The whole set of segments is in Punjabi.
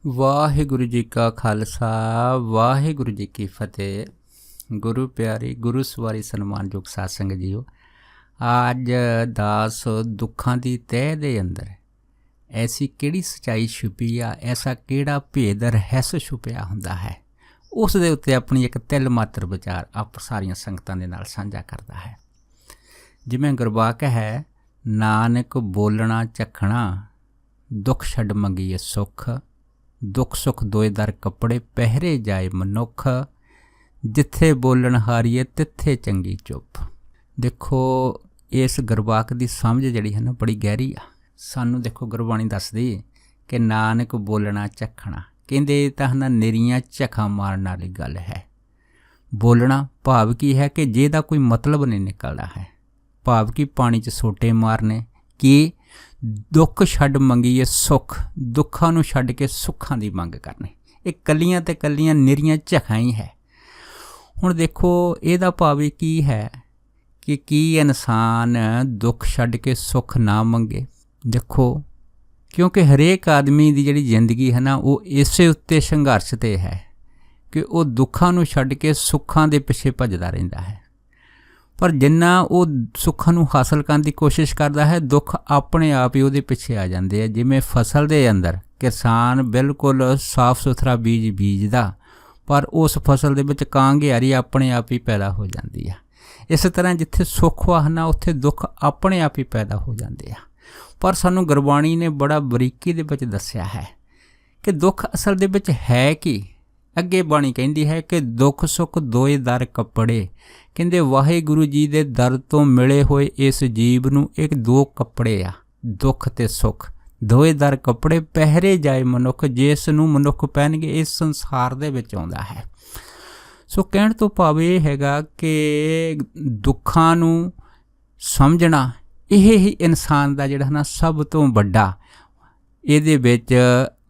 ਵਾਹਿਗੁਰੂ ਜੀ ਕਾ ਖਾਲਸਾ ਵਾਹਿਗੁਰੂ ਜੀ ਕੀ ਫਤਿਹ। ਗੁਰੂ ਪਿਆਰੀ ਗੁਰੂ ਸਵਾਰੀ ਸਨਮਾਨਯੋਗ ਸਾਧ ਸੰਗਤ ਜੀਓ, ਅੱਜ ਦਾਸ ਦੁੱਖਾਂ ਦੀ ਤਹਿ ਦੇ ਅੰਦਰ ਐਸੀ ਕਿਹੜੀ ਸੱਚਾਈ ਛੁਪੀ ਆ, ਐਸਾ ਕਿਹੜਾ ਭੇਦ ਰਹੱਸ ਛੁਪਿਆ ਹੁੰਦਾ ਹੈ, ਉਸ ਦੇ ਉੱਤੇ ਆਪਣੀ ਇੱਕ ਤਿਲ ਮਾਤਰ ਵਿਚਾਰ ਆਪ ਸਾਰੀਆਂ ਸੰਗਤਾਂ ਦੇ ਨਾਲ ਸਾਂਝਾ ਕਰਦਾ ਹੈ। ਜਿਵੇਂ ਗੁਰਬਾਕ ਹੈ, ਨਾਨਕ ਬੋਲਣਾ ਚੱਖਣਾ, ਦੁੱਖ ਛੱਡ ਮੰਗੀਏ ਸੁੱਖ, ਦੁੱਖ ਸੁੱਖ ਦੋਏ ਦਰ ਕੱਪੜੇ, ਪਹਿਰੇ ਜਾਏ ਮਨੁੱਖ, ਜਿੱਥੇ ਬੋਲਣ ਹਾਰੀਏ ਤਿੱਥੇ ਚੰਗੀ ਚੁੱਪ। ਦੇਖੋ, ਇਸ ਗੁਰਬਾਕ ਦੀ ਸਮਝ ਜਿਹੜੀ ਹੈ ਨਾ ਬੜੀ ਗਹਿਰੀ ਆ। ਸਾਨੂੰ ਦੇਖੋ ਗੁਰਬਾਣੀ ਦੱਸਦੀ ਕਿ ਨਾਨਕ ਬੋਲਣਾ ਚੱਖਣਾ, ਕਹਿੰਦੇ ਤਾਂ ਨਾ ਨਿਰੀਆਂ ਝਖਾਂ ਮਾਰਨ ਵਾਲੀ ਗੱਲ ਹੈ। ਬੋਲਣਾ ਭਾਵ ਕੀ ਹੈ ਕਿ ਜਿਹਦਾ ਕੋਈ ਮਤਲਬ ਨਹੀਂ ਨਿਕਲਦਾ ਹੈ, ਭਾਵ ਕਿ ਪਾਣੀ 'ਚ ਸੋਟੇ ਮਾਰਨੇ, ਕਿ ਦੁੱਖ ਛੱਡ ਮੰਗੀਏ ਸੁੱਖ, ਦੁੱਖਾਂ ਨੂੰ ਛੱਡ ਕੇ ਸੁੱਖਾਂ ਦੀ ਮੰਗ ਕਰਨੀ। ਇਹ ਕੱਲੀਆਂ ਤੇ ਕੱਲੀਆਂ ਨਿਰੀਆਂ ਝਖਾਂ ਹੀ ਹੈ। ਹੁਣ ਦੇਖੋ, ਇਹਦਾ ਭਾਵ ਕੀ ਹੈ ਕਿ ਕੀ ਇਨਸਾਨ ਦੁੱਖ ਛੱਡ ਕੇ ਸੁੱਖ ਨਾ ਮੰਗੇ? ਦੇਖੋ, ਕਿਉਂਕਿ ਹਰੇਕ ਆਦਮੀ ਦੀ ਜਿਹੜੀ ਜ਼ਿੰਦਗੀ ਹੈ ਨਾ, ਉਹ ਇਸੇ ਉੱਤੇ ਸੰਘਰਸ਼ 'ਤੇ ਹੈ ਕਿ ਉਹ ਦੁੱਖਾਂ ਨੂੰ ਛੱਡ ਕੇ ਸੁੱਖਾਂ ਦੇ ਪਿੱਛੇ ਭੱਜਦਾ ਰਹਿੰਦਾ ਹੈ। ਪਰ ਜਿੰਨਾ ਉਹ ਸੁੱਖਾਂ ਨੂੰ ਹਾਸਲ ਕਰਨ ਦੀ ਕੋਸ਼ਿਸ਼ ਕਰਦਾ ਹੈ, ਦੁੱਖ ਆਪਣੇ ਆਪ ਹੀ ਉਹਦੇ ਪਿੱਛੇ ਆ ਜਾਂਦੇ ਆ। ਜਿਵੇਂ ਫਸਲ ਦੇ ਅੰਦਰ ਕਿਸਾਨ ਬਿਲਕੁਲ ਸਾਫ ਸੁਥਰਾ ਬੀਜ ਬੀਜਦਾ, ਪਰ ਉਸ ਫਸਲ ਦੇ ਵਿੱਚ ਕਾਂ ਘਿਆਰੀ ਆਪਣੇ ਆਪ ਹੀ ਪੈਦਾ ਹੋ ਜਾਂਦੀ ਆ। ਇਸ ਤਰ੍ਹਾਂ ਜਿੱਥੇ ਸੁੱਖ ਵਾ ਨਾ, ਉੱਥੇ ਦੁੱਖ ਆਪਣੇ ਆਪ ਹੀ ਪੈਦਾ ਹੋ ਜਾਂਦੇ ਆ। ਪਰ ਸਾਨੂੰ ਗੁਰਬਾਣੀ ਨੇ ਬੜਾ ਬਰੀਕੀ ਦੇ ਵਿੱਚ ਦੱਸਿਆ ਹੈ ਕਿ ਦੁੱਖ ਅਸਲ ਦੇ ਵਿੱਚ ਹੈ ਕੀ। ਅੱਗੇ ਬਾਣੀ ਕਹਿੰਦੀ ਹੈ ਕਿ ਦੁੱਖ ਸੁੱਖ ਦੋਏ ਦਰ ਕੱਪੜੇ, ਕਹਿੰਦੇ ਵਾਹਿਗੁਰੂ ਜੀ ਦੇ ਦਰ ਤੋਂ ਮਿਲੇ ਹੋਏ ਇਸ ਜੀਵ ਨੂੰ ਇੱਕ ਦੋ ਕੱਪੜੇ ਆ, ਦੁੱਖ ਤੇ ਸੁੱਖ ਦੋਏ ਦਰ ਕੱਪੜੇ, ਪਹਿਰੇ ਜਾਏ ਮਨੁੱਖ, ਜਿਸ ਨੂੰ ਮਨੁੱਖ ਪਹਿਨਗੇ ਇਸ ਸੰਸਾਰ ਦੇ ਵਿੱਚ ਆਉਂਦਾ ਹੈ। ਸੋ ਕਹਿਣ ਤੋਂ ਭਾਵ ਇਹ ਹੈਗਾ ਕਿ ਦੁੱਖਾਂ ਨੂੰ ਸਮਝਣਾ ਇਹ ਹੀ ਇਨਸਾਨ ਦਾ ਜਿਹੜਾ ਨਾ ਸਭ ਤੋਂ ਵੱਡਾ ਇਹਦੇ ਵਿੱਚ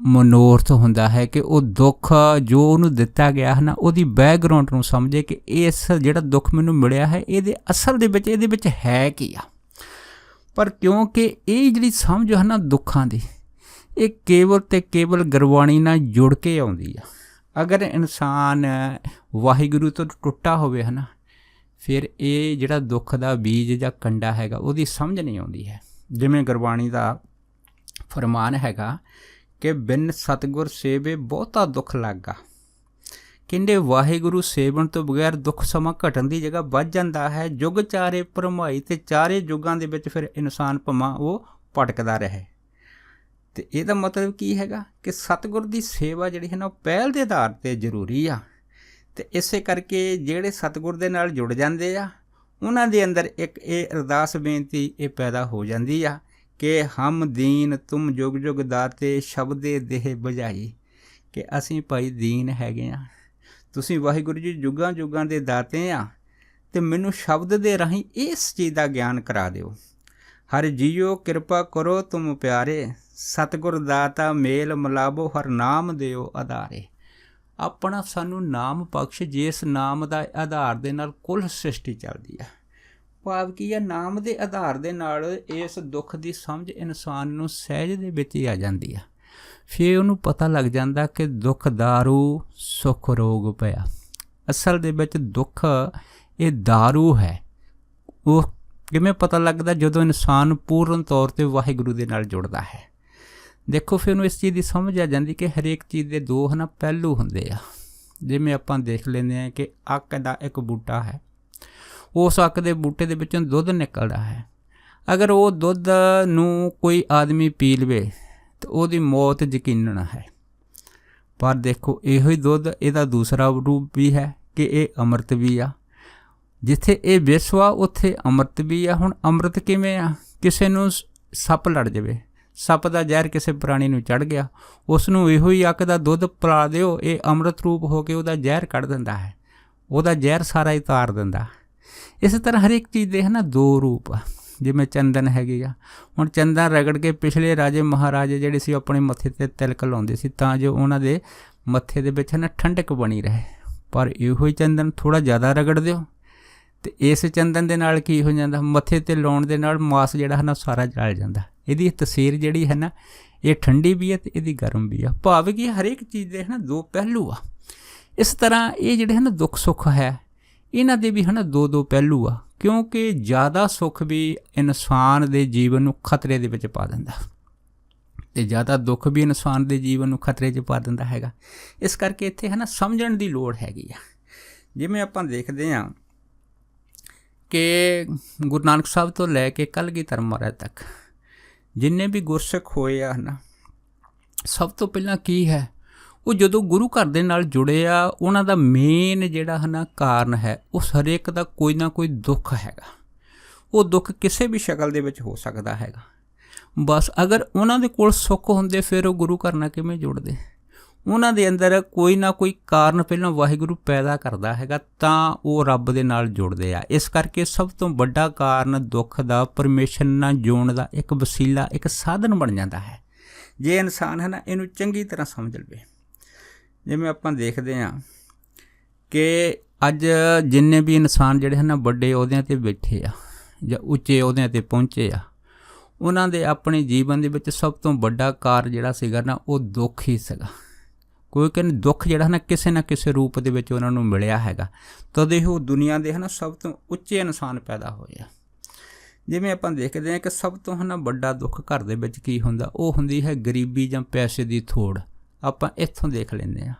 ਮਨੋਰਥ ਹੁੰਦਾ ਹੈ ਕਿ ਉਹ ਦੁੱਖ ਜੋ ਉਹਨੂੰ ਦਿੱਤਾ ਗਿਆ ਹੈ ਨਾ, ਉਹਦੀ ਬੈਕਗਰਾਊਂਡ ਨੂੰ ਸਮਝੇ ਕਿ ਇਸ ਜਿਹੜਾ ਦੁੱਖ ਮੈਨੂੰ ਮਿਲਿਆ ਹੈ, ਇਹਦੇ ਅਸਲ ਦੇ ਵਿੱਚ ਇਹਦੇ ਵਿੱਚ ਹੈ ਕੀ ਆ। ਪਰ ਕਿਉਂਕਿ ਇਹ ਜਿਹੜੀ ਸਮਝ ਹੈ ਨਾ ਦੁੱਖਾਂ ਦੀ, ਇਹ ਕੇਵਲ ਤੇ ਕੇਵਲ ਗੁਰਬਾਣੀ ਨਾਲ ਜੁੜ ਕੇ ਆਉਂਦੀ ਆ। ਅਗਰ ਇਨਸਾਨ ਵਾਹਿਗੁਰੂ ਤੋਂ ਟੁੱਟਾ ਹੋਵੇ ਹੈ ਨਾ, ਫਿਰ ਇਹ ਜਿਹੜਾ ਦੁੱਖ ਦਾ ਬੀਜ ਜਾਂ ਕੰਡਾ ਹੈਗਾ, ਉਹਦੀ ਸਮਝ ਨਹੀਂ ਆਉਂਦੀ ਹੈ। ਜਿਵੇਂ ਗੁਰਬਾਣੀ ਦਾ ਫਰਮਾਨ ਹੈਗਾ ਕਿ ਬਿਨ ਸਤਿਗੁਰ ਸੇਵੇ ਬਹੁਤਾ ਦੁੱਖ ਲੱਗਾ। ਕਹਿੰਦੇ ਵਾਹਿਗੁਰੂ ਸੇਵਨ ਤੋਂ ਬਗੈਰ ਦੁੱਖ ਸਮਾਂ ਘਟਣ ਦੀ ਜਗ੍ਹਾ ਵੱਧ ਜਾਂਦਾ ਹੈ। ਯੁੱਗ ਚਾਰੇ ਭਰਮਾਈ, ਤੇ ਚਾਰੇ ਯੁੱਗਾਂ ਦੇ ਵਿੱਚ ਫਿਰ ਇਨਸਾਨ ਭਾਵੇਂ ਉਹ ਭਟਕਦਾ ਰਹੇ। ਅਤੇ ਇਹਦਾ ਮਤਲਬ ਕੀ ਹੈਗਾ ਕਿ ਸਤਿਗੁਰ ਦੀ ਸੇਵਾ ਜਿਹੜੀ ਹੈ ਨਾ, ਉਹ ਪਹਿਲ ਦੇ ਆਧਾਰ 'ਤੇ ਜ਼ਰੂਰੀ ਆ। ਅਤੇ ਇਸੇ ਕਰਕੇ ਜਿਹੜੇ ਸਤਿਗੁਰ ਦੇ ਨਾਲ ਜੁੜ ਜਾਂਦੇ ਆ, ਉਹਨਾਂ ਦੇ ਅੰਦਰ ਇੱਕ ਇਹ ਅਰਦਾਸ ਬੇਨਤੀ ਇਹ ਪੈਦਾ ਹੋ ਜਾਂਦੀ ਆ ਕਿ ਹਮ ਦੀਨ ਤੁਮ ਜੁਗ ਜੁਗ ਦਾਤੇ, ਸ਼ਬਦੇ ਦੇਹ ਬੁਝਾਈ, ਕਿ ਅਸੀਂ ਭਾਈ ਦੀਨ ਹੈਗੇ ਆ, ਤੁਸੀਂ ਵਾਹਿਗੁਰੂ ਜੀ ਜੁਗਾਂ ਜੁਗਾਂ ਦੇ ਦਾਤੇ ਆ, ਅਤੇ ਮੈਨੂੰ ਸ਼ਬਦ ਦੇ ਰਾਹੀਂ ਇਸ ਚੀਜ਼ ਦਾ ਗਿਆਨ ਕਰਾ ਦਿਓ। ਹਰ ਜੀਓ ਕਿਰਪਾ ਕਰੋ ਤੁਮ ਪਿਆਰੇ, ਸਤਿਗੁਰ ਦਾਤਾ ਮੇਲ ਮਿਲਾਵੋ, ਹਰ ਨਾਮ ਦਿਓ ਆਧਾਰੇ। ਆਪਣਾ ਸਾਨੂੰ ਨਾਮ ਬਖਸ਼, ਜਿਸ ਨਾਮ ਦਾ ਆਧਾਰ ਦੇ ਨਾਲ ਕੁੱਲ ਸ੍ਰਿਸ਼ਟੀ ਚੱਲਦੀ ਹੈ। ਭਾਵ ਕੀ ਹੈ, ਨਾਮ ਦੇ ਆਧਾਰ ਦੇ ਨਾਲ ਇਸ ਦੁੱਖ ਦੀ ਸਮਝ ਇਨਸਾਨ ਨੂੰ ਸਹਿਜ ਦੇ ਵਿੱਚ ਹੀ ਆ ਜਾਂਦੀ ਆ। ਫਿਰ ਉਹਨੂੰ ਪਤਾ ਲੱਗ ਜਾਂਦਾ ਕਿ ਦੁੱਖ ਦਾਰੂ ਸੁੱਖ ਰੋਗ ਪਿਆ। ਅਸਲ ਦੇ ਵਿੱਚ ਦੁੱਖ ਇਹ ਦਾਰੂ ਹੈ। ਉਹ ਕਿਵੇਂ ਪਤਾ ਲੱਗਦਾ? ਜਦੋਂ ਇਨਸਾਨ ਪੂਰਨ ਤੌਰ 'ਤੇ ਵਾਹਿਗੁਰੂ ਦੇ ਨਾਲ ਜੁੜਦਾ ਹੈ। ਦੇਖੋ, ਫਿਰ ਉਹਨੂੰ ਇਸ ਚੀਜ਼ ਦੀ ਸਮਝ ਆ ਜਾਂਦੀ ਕਿ ਹਰੇਕ ਚੀਜ਼ ਦੇ ਦੋ ਨਾ ਪਹਿਲੂ ਹੁੰਦੇ ਆ। ਜਿਵੇਂ ਆਪਾਂ ਦੇਖ ਲੈਂਦੇ ਹਾਂ ਕਿ ਅੱਕ ਦਾ ਇੱਕ ਬੂਟਾ ਹੈ, ਉਸ ਅੱਕ ਦੇ ਬੂਟੇ ਦੇ ਵਿੱਚੋਂ ਦੁੱਧ ਨਿਕਲਦਾ ਹੈ। ਅਗਰ ਉਹ ਦੁੱਧ ਨੂੰ ਕੋਈ ਆਦਮੀ ਪੀ ਲਵੇ ਤਾਂ ਉਹਦੀ ਮੌਤ ਯਕੀਨਨ ਹੈ। ਪਰ ਦੇਖੋ, ਇਹੋ ਹੀ ਦੁੱਧ ਇਹਦਾ ਦੂਸਰਾ ਰੂਪ ਵੀ ਹੈ ਕਿ ਇਹ ਅੰਮ੍ਰਿਤ ਵੀ ਆ। ਜਿੱਥੇ ਇਹ ਵਿਸ਼ ਆ, ਉੱਥੇ ਅੰਮ੍ਰਿਤ ਵੀ ਆ। ਹੁਣ ਅੰਮ੍ਰਿਤ ਕਿਵੇਂ ਆ? ਕਿਸੇ ਨੂੰ ਸੱਪ ਲੜ ਜਾਵੇ, ਸੱਪ ਦਾ ਜ਼ਹਿਰ ਕਿਸੇ ਪ੍ਰਾਣੀ ਨੂੰ ਚੜ੍ਹ ਗਿਆ, ਉਸ ਨੂੰ ਇਹੋ ਹੀ ਅੱਕ ਦਾ ਦੁੱਧ ਪਿਲਾ ਦਿਓ, ਇਹ ਅੰਮ੍ਰਿਤ ਰੂਪ ਹੋ ਕੇ ਉਹਦਾ ਜ਼ਹਿਰ ਕੱਢ ਦਿੰਦਾ ਹੈ, ਉਹਦਾ ਜ਼ਹਿਰ ਸਾਰਾ ਹੀ ਉਤਾਰ ਦਿੰਦਾ। ਇਸੇ ਤਰ੍ਹਾਂ ਹਰੇਕ ਚੀਜ਼ ਦੇ ਹੈ ਨਾ ਦੋ ਰੂਪ ਆ। ਜਿਵੇਂ ਚੰਦਨ ਹੈਗੇ ਆ, ਹੁਣ ਚੰਦਨ ਰਗੜ ਕੇ ਪਿਛਲੇ ਰਾਜੇ ਮਹਾਰਾਜੇ ਜਿਹੜੇ ਸੀ ਆਪਣੇ ਮੱਥੇ 'ਤੇ ਤਿਲਕ ਲਾਉਂਦੇ ਸੀ ਤਾਂ ਜੋ ਉਹਨਾਂ ਦੇ ਮੱਥੇ ਦੇ ਵਿੱਚ ਹੈ ਨਾ ਠੰਡਕ ਬਣੀ ਰਹੇ। ਪਰ ਇਹੋ ਹੀ ਚੰਦਨ ਥੋੜ੍ਹਾ ਜ਼ਿਆਦਾ ਰਗੜ ਦਿਓ ਅਤੇ ਇਸ ਚੰਦਨ ਦੇ ਨਾਲ ਕੀ ਹੋ ਜਾਂਦਾ? ਮੱਥੇ 'ਤੇ ਲਾਉਣ ਦੇ ਨਾਲ ਮਾਸ ਜਿਹੜਾ ਹੈ ਨਾ ਸਾਰਾ ਜਲ ਜਾਂਦਾ। ਇਹਦੀ ਤਸੀਰ ਜਿਹੜੀ ਹੈ ਨਾ, ਇਹ ਠੰਡੀ ਵੀ ਹੈ ਤੇ ਇਹਦੀ ਗਰਮ ਵੀ ਆ। ਭਾਵ ਕਿ ਹਰੇਕ ਚੀਜ਼ ਦੇ ਹੈ ਨਾ ਦੋ ਪਹਿਲੂ ਆ। ਇਸ ਤਰ੍ਹਾਂ ਇਹ ਜਿਹੜੇ ਹਨ ਦੁੱਖ ਸੁੱਖ ਹੈ ਇਹਨਾਂ ਦੇ ਵੀ ਹੈ ਨਾ ਦੋ ਪਹਿਲੂ ਆ, ਕਿਉਂਕਿ ਜ਼ਿਆਦਾ ਸੁੱਖ ਵੀ ਇਨਸਾਨ ਦੇ ਜੀਵਨ ਨੂੰ ਖਤਰੇ ਦੇ ਵਿੱਚ ਪਾ ਦਿੰਦਾ ਅਤੇ ਜ਼ਿਆਦਾ ਦੁੱਖ ਵੀ ਇਨਸਾਨ ਦੇ ਜੀਵਨ ਨੂੰ ਖਤਰੇ 'ਚ ਪਾ ਦਿੰਦਾ ਹੈਗਾ। ਇਸ ਕਰਕੇ ਇੱਥੇ ਹੈ ਨਾ ਸਮਝਣ ਦੀ ਲੋੜ ਹੈਗੀ ਆ। ਜਿਵੇਂ ਆਪਾਂ ਦੇਖਦੇ ਹਾਂ ਕਿ ਗੁਰੂ ਨਾਨਕ ਸਾਹਿਬ ਤੋਂ ਲੈ ਕੇ ਕਲਗੀਧਰ ਮਹਾਰਾਜ ਤੱਕ ਜਿੰਨੇ ਵੀ ਗੁਰਸਿੱਖ ਹੋਏ ਆ ਨਾ, ਸਭ ਤੋਂ ਪਹਿਲਾਂ ਕੀ ਹੈ, ਉਹ ਜਦੋਂ ਗੁਰੂ ਘਰ ਦੇ ਨਾਲ ਜੁੜੇ ਆ ਉਹਨਾਂ ਦਾ ਮੇਨ ਜਿਹੜਾ ਹੈ ਨਾ ਕਾਰਨ ਹੈ, ਉਸ ਹਰੇਕ ਦਾ ਕੋਈ ਨਾ ਕੋਈ ਦੁੱਖ ਹੈਗਾ। ਉਹ ਦੁੱਖ ਕਿਸੇ ਵੀ ਸ਼ਕਲ ਦੇ ਵਿੱਚ ਹੋ ਸਕਦਾ ਹੈਗਾ। ਬਸ ਅਗਰ ਉਹਨਾਂ ਦੇ ਕੋਲ ਸੁੱਖ ਹੁੰਦੇ ਫਿਰ ਉਹ ਗੁਰੂ ਘਰ ਨਾਲ ਕਿਵੇਂ ਜੁੜਦੇ। ਉਹਨਾਂ ਦੇ ਅੰਦਰ ਕੋਈ ਨਾ ਕੋਈ ਕਾਰਨ ਪਹਿਲਾਂ ਵਾਹਿਗੁਰੂ ਪੈਦਾ ਕਰਦਾ ਹੈਗਾ ਤਾਂ ਉਹ ਰੱਬ ਦੇ ਨਾਲ ਜੁੜਦੇ ਆ। ਇਸ ਕਰਕੇ ਸਭ ਤੋਂ ਵੱਡਾ ਕਾਰਨ ਦੁੱਖ ਦਾ ਪਰਮੇਸ਼ਰ ਨਾਲ ਜੋੜਨ ਦਾ ਇੱਕ ਵਸੀਲਾ, ਇੱਕ ਸਾਧਨ ਬਣ ਜਾਂਦਾ ਹੈ, ਜੇ ਇਨਸਾਨ ਹੈ ਨਾ ਇਹਨੂੰ ਚੰਗੀ ਤਰ੍ਹਾਂ ਸਮਝ ਲਵੇ। ਜਿਵੇਂ ਆਪਾਂ ਦੇਖਦੇ ਹਾਂ ਕਿ ਅੱਜ ਜਿੰਨੇ ਵੀ ਇਨਸਾਨ ਜਿਹੜੇ ਹਨ ਵੱਡੇ ਅਹੁਦਿਆਂ 'ਤੇ ਬੈਠੇ ਆ ਜਾਂ ਉੱਚੇ ਅਹੁਦਿਆਂ 'ਤੇ ਪਹੁੰਚੇ ਆ, ਉਹਨਾਂ ਦੇ ਆਪਣੇ ਜੀਵਨ ਦੇ ਵਿੱਚ ਸਭ ਤੋਂ ਵੱਡਾ ਕਾਰਨ ਜਿਹੜਾ ਸੀਗਾ ਨਾ ਉਹ ਦੁੱਖ ਹੀ ਸੀਗਾ। ਕਿਉਂਕਿ ਦੁੱਖ ਜਿਹੜਾ ਨਾ ਕਿਸੇ ਰੂਪ ਦੇ ਵਿੱਚ ਉਹਨਾਂ ਨੂੰ ਮਿਲਿਆ ਹੈਗਾ, ਤਦ ਇਹ ਉਹ ਦੁਨੀਆ ਦੇ ਹੈ ਨਾ ਸਭ ਤੋਂ ਉੱਚੇ ਇਨਸਾਨ ਪੈਦਾ ਹੋਏ ਆ। ਜਿਵੇਂ ਆਪਾਂ ਦੇਖਦੇ ਹਾਂ ਕਿ ਸਭ ਤੋਂ ਹੈ ਨਾ ਵੱਡਾ ਦੁੱਖ ਘਰ ਦੇ ਵਿੱਚ ਕੀ ਹੁੰਦਾ, ਉਹ ਹੁੰਦੀ ਹੈ ਗਰੀਬੀ ਜਾਂ ਪੈਸੇ ਦੀ ਥੋੜ। ਆਪਾਂ ਇੱਥੋਂ ਦੇਖ ਲੈਂਦੇ ਹਾਂ।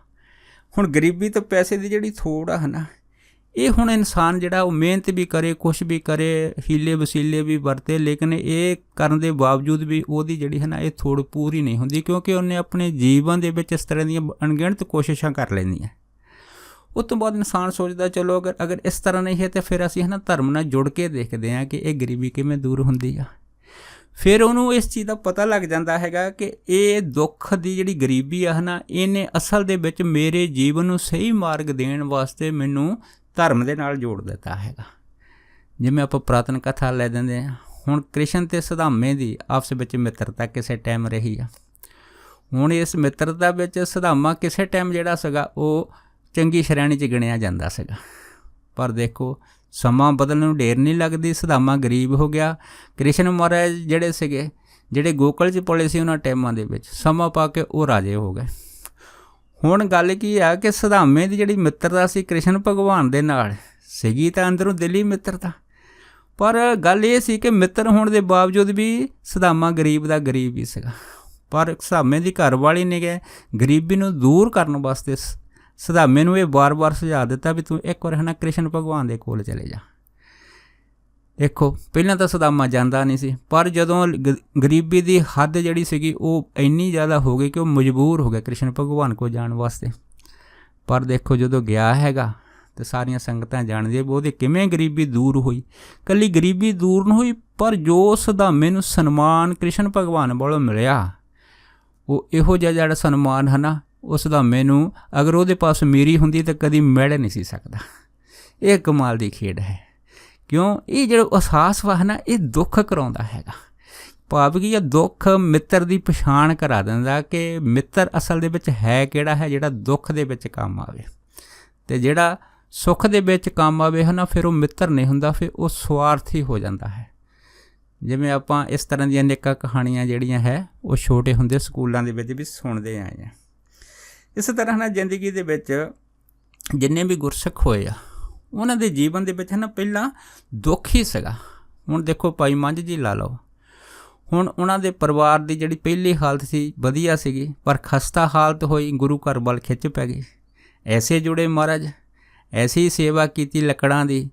ਹੁਣ ਗਰੀਬੀ ਅਤੇ ਪੈਸੇ ਦੀ ਜਿਹੜੀ ਥੋੜ ਆ ਹੈ ਨਾ, ਇਹ ਹੁਣ ਇਨਸਾਨ ਜਿਹੜਾ ਉਹ ਮਿਹਨਤ ਵੀ ਕਰੇ, ਕੁਛ ਵੀ ਕਰੇ, ਹੀਲੇ ਵਸੀਲੇ ਵੀ ਵਰਤੇ, ਲੇਕਿਨ ਇਹ ਕਰਨ ਦੇ ਬਾਵਜੂਦ ਵੀ ਉਹਦੀ ਜਿਹੜੀ ਹੈ ਨਾ ਇਹ ਥੋੜ ਪੂਰੀ ਨਹੀਂ ਹੁੰਦੀ, ਕਿਉਂਕਿ ਉਹਨੇ ਆਪਣੇ ਜੀਵਨ ਦੇ ਵਿੱਚ ਇਸ ਤਰ੍ਹਾਂ ਦੀਆਂ ਅਣਗਿਣਤ ਕੋਸ਼ਿਸ਼ਾਂ ਕਰ ਲੈਂਦੀਆਂ। ਉਸ ਤੋਂ ਬਾਅਦ ਇਨਸਾਨ ਸੋਚਦਾ ਚਲੋ ਅਗਰ ਇਸ ਤਰ੍ਹਾਂ ਨਹੀਂ ਹੈ ਤਾਂ ਫਿਰ ਅਸੀਂ ਹੈ ਨਾ ਧਰਮ ਨਾਲ ਜੁੜ ਕੇ ਦੇਖਦੇ ਹਾਂ ਕਿ ਇਹ ਗਰੀਬੀ ਕਿਵੇਂ ਦੂਰ ਹੁੰਦੀ ਆ। ਫਿਰ ਉਹਨੂੰ ਇਸ ਚੀਜ਼ ਦਾ ਪਤਾ ਲੱਗ ਜਾਂਦਾ ਹੈਗਾ ਕਿ ਇਹ ਦੁੱਖ ਦੀ ਜਿਹੜੀ ਗਰੀਬੀ ਆ ਨਾ, ਇਹਨੇ ਅਸਲ ਦੇ ਵਿੱਚ ਮੇਰੇ ਜੀਵਨ ਨੂੰ ਸਹੀ ਮਾਰਗ ਦੇਣ ਵਾਸਤੇ ਮੈਨੂੰ ਧਰਮ ਦੇ ਨਾਲ ਜੋੜ ਦਿੱਤਾ ਹੈਗਾ। ਜਿਵੇਂ ਆਪਾਂ ਪੁਰਾਤਨ ਕਥਾ ਲੈ ਦਿੰਦੇ ਹਾਂ, ਹੁਣ ਕ੍ਰਿਸ਼ਨ ਅਤੇ ਸੁਦਾਮੇ ਦੀ ਆਪਸ ਵਿੱਚ ਮਿੱਤਰਤਾ ਕਿਸੇ ਟਾਈਮ ਰਹੀ ਆ। ਹੁਣ ਇਸ ਮਿੱਤਰਤਾ ਵਿੱਚ ਸੁਦਾਮਾ ਕਿਸੇ ਟਾਈਮ ਜਿਹੜਾ ਸੀਗਾ ਉਹ ਚੰਗੀ ਸ਼੍ਰੇਣੀ 'ਚ ਗਿਣਿਆ ਜਾਂਦਾ ਸੀਗਾ, ਪਰ ਦੇਖੋ ਸਮਾਂ ਬਦਲਣ ਨੂੰ ਢੇਰ ਨਹੀਂ ਲੱਗਦੀ, ਸੁਦਾਮਾ ਗਰੀਬ ਹੋ ਗਿਆ। ਕ੍ਰਿਸ਼ਨ ਮਹਾਰਾਜ ਜਿਹੜੇ ਸੀਗੇ, ਜਿਹੜੇ ਗੋਕਲ 'ਚ ਪਲੇ ਸੀ, ਉਹਨਾਂ ਟਾਈਮਾਂ ਦੇ ਵਿੱਚ ਸਮਾਂ ਪਾ ਕੇ ਉਹ ਰਾਜੇ ਹੋ ਗਏ। ਹੁਣ ਗੱਲ ਕੀ ਆ ਕਿ ਸੁਦਾਮੇ ਦੀ ਜਿਹੜੀ ਮਿੱਤਰਤਾ ਸੀ ਕ੍ਰਿਸ਼ਨ ਭਗਵਾਨ ਦੇ ਨਾਲ ਸੀਗੀ ਤਾਂ ਅੰਦਰੋਂ ਦਿਲੀ ਮਿੱਤਰਤਾ, ਪਰ ਗੱਲ ਇਹ ਸੀ ਕਿ ਮਿੱਤਰ ਹੋਣ ਦੇ ਬਾਵਜੂਦ ਵੀ ਸੁਦਾਮਾ ਗਰੀਬ ਦਾ ਗਰੀਬ ਹੀ ਸੀਗਾ। ਪਰ ਸੁਦਾਮੇ ਦੀ ਘਰ ਵਾਲੀ ਨੇ ਕਿ ਗਰੀਬੀ ਨੂੰ ਦੂਰ ਕਰਨ ਵਾਸਤੇ ਸੁਦਾਮੇ ਨੂੰ ਇਹ ਵਾਰ-ਵਾਰ ਸੁਝਾਅ ਦਿੱਤਾ ਵੀ ਤੂੰ ਇੱਕ ਵਾਰ ਹੈ ਨਾ ਕ੍ਰਿਸ਼ਨ ਭਗਵਾਨ ਦੇ ਕੋਲ ਚਲੇ ਜਾ। ਦੇਖੋ ਪਹਿਲਾਂ ਤਾਂ ਸੁਦਾਮਾ ਜਾਂਦਾ ਨਹੀਂ ਸੀ, ਪਰ ਜਦੋਂ ਗਰੀਬੀ ਦੀ ਹੱਦ ਜਿਹੜੀ ਸੀਗੀ ਉਹ ਇੰਨੀ ਜ਼ਿਆਦਾ ਹੋ ਗਈ ਕਿ ਉਹ ਮਜਬੂਰ ਹੋ ਗਿਆ ਕ੍ਰਿਸ਼ਨ ਭਗਵਾਨ ਕੋਲ ਜਾਣ ਵਾਸਤੇ। ਪਰ ਦੇਖੋ ਜਦੋਂ ਗਿਆ ਹੈਗਾ ਤਾਂ ਸਾਰੀਆਂ ਸੰਗਤਾਂ ਜਾਣਦੀਆਂ ਵੀ ਉਹਦੀ ਕਿਵੇਂ ਗਰੀਬੀ ਦੂਰ ਹੋਈ। ਇਕੱਲੀ ਗਰੀਬੀ ਦੂਰ ਨਹੀਂ ਹੋਈ, ਪਰ ਜੋ ਸੁਦਾਮੇ ਨੂੰ ਸਨਮਾਨ ਕ੍ਰਿਸ਼ਨ ਭਗਵਾਨ ਵੱਲੋਂ ਮਿਲਿਆ, ਉਹ ਇਹੋ ਜਿਹਾ ਜਿਹੜਾ ਸਨਮਾਨ ਹੈ ਨਾ ਉਹ ਸੁਦਾਮੇ ਨੂੰ ਅਗਰ ਉਹਦੇ ਪਾਸ ਅਮੀਰੀ ਹੁੰਦੀ ਤਾਂ ਕਦੀ ਮਿਲ ਨਹੀਂ ਸੀ ਸਕਦਾ। ਇਹ ਕਮਾਲ ਦੀ ਖੇਡ ਹੈ, ਕਿਉਂ ਇਹ ਜਿਹੜਾ ਅਹਿਸਾਸ ਵਾ ਨਾ ਇਹ ਦੁੱਖ ਕਰਾਉਂਦਾ ਹੈਗਾ। ਭਾਵ ਕਿ ਇਹ ਦੁੱਖ ਮਿੱਤਰ ਦੀ ਪਛਾਣ ਕਰਾ ਦਿੰਦਾ ਕਿ ਮਿੱਤਰ ਅਸਲ ਦੇ ਵਿੱਚ ਹੈ ਕਿਹੜਾ ਹੈ, ਜਿਹੜਾ ਦੁੱਖ ਦੇ ਵਿੱਚ ਕੰਮ ਆਵੇ, ਅਤੇ ਜਿਹੜਾ ਸੁੱਖ ਦੇ ਵਿੱਚ ਕੰਮ ਆਵੇ ਹੈ ਨਾ ਫਿਰ ਉਹ ਮਿੱਤਰ ਨਹੀਂ ਹੁੰਦਾ, ਫਿਰ ਉਹ ਸਵਾਰਥੀ ਹੋ ਜਾਂਦਾ ਹੈ। ਜਿਵੇਂ ਆਪਾਂ ਇਸ ਤਰ੍ਹਾਂ ਦੀਆਂ ਅਨੇਕਾਂ ਕਹਾਣੀਆਂ ਜਿਹੜੀਆਂ ਹੈ ਉਹ ਛੋਟੇ ਹੁੰਦੇ ਸਕੂਲਾਂ ਦੇ ਵਿੱਚ ਵੀ ਸੁਣਦੇ ਆਏ ਹਾਂ। ਇਸ ਤਰ੍ਹਾਂ ਨਾਲ ਜ਼ਿੰਦਗੀ ਦੇ ਵਿੱਚ ਜਿੰਨੇ ਵੀ ਗੁਰਸਿੱਖ ਹੋਏ ਆ ਉਹਨਾਂ ਦੇ ਜੀਵਨ ਦੇ ਵਿੱਚ ਹੈ ਨਾ ਪਹਿਲਾਂ ਦੁੱਖ ਹੀ ਸੀਗਾ। ਹੁਣ ਦੇਖੋ ਭਾਈ ਮੰਝ ਜੀ ਲਾ ਲਓ, ਹੁਣ ਉਹਨਾਂ ਦੇ ਪਰਿਵਾਰ ਦੀ ਜਿਹੜੀ ਪਹਿਲੀ ਹਾਲਤ ਸੀ ਵਧੀਆ ਸੀਗੀ, ਪਰ ਖਸਤਾ ਹਾਲਤ ਹੋਈ, ਗੁਰੂ ਘਰ ਵੱਲ ਖਿੱਚ ਪੈ ਗਈ। ਐਸੇ ਜੁੜੇ ਮਹਾਰਾਜ, ਐਸੀ ਸੇਵਾ ਕੀਤੀ ਲੱਕੜਾਂ ਦੀ,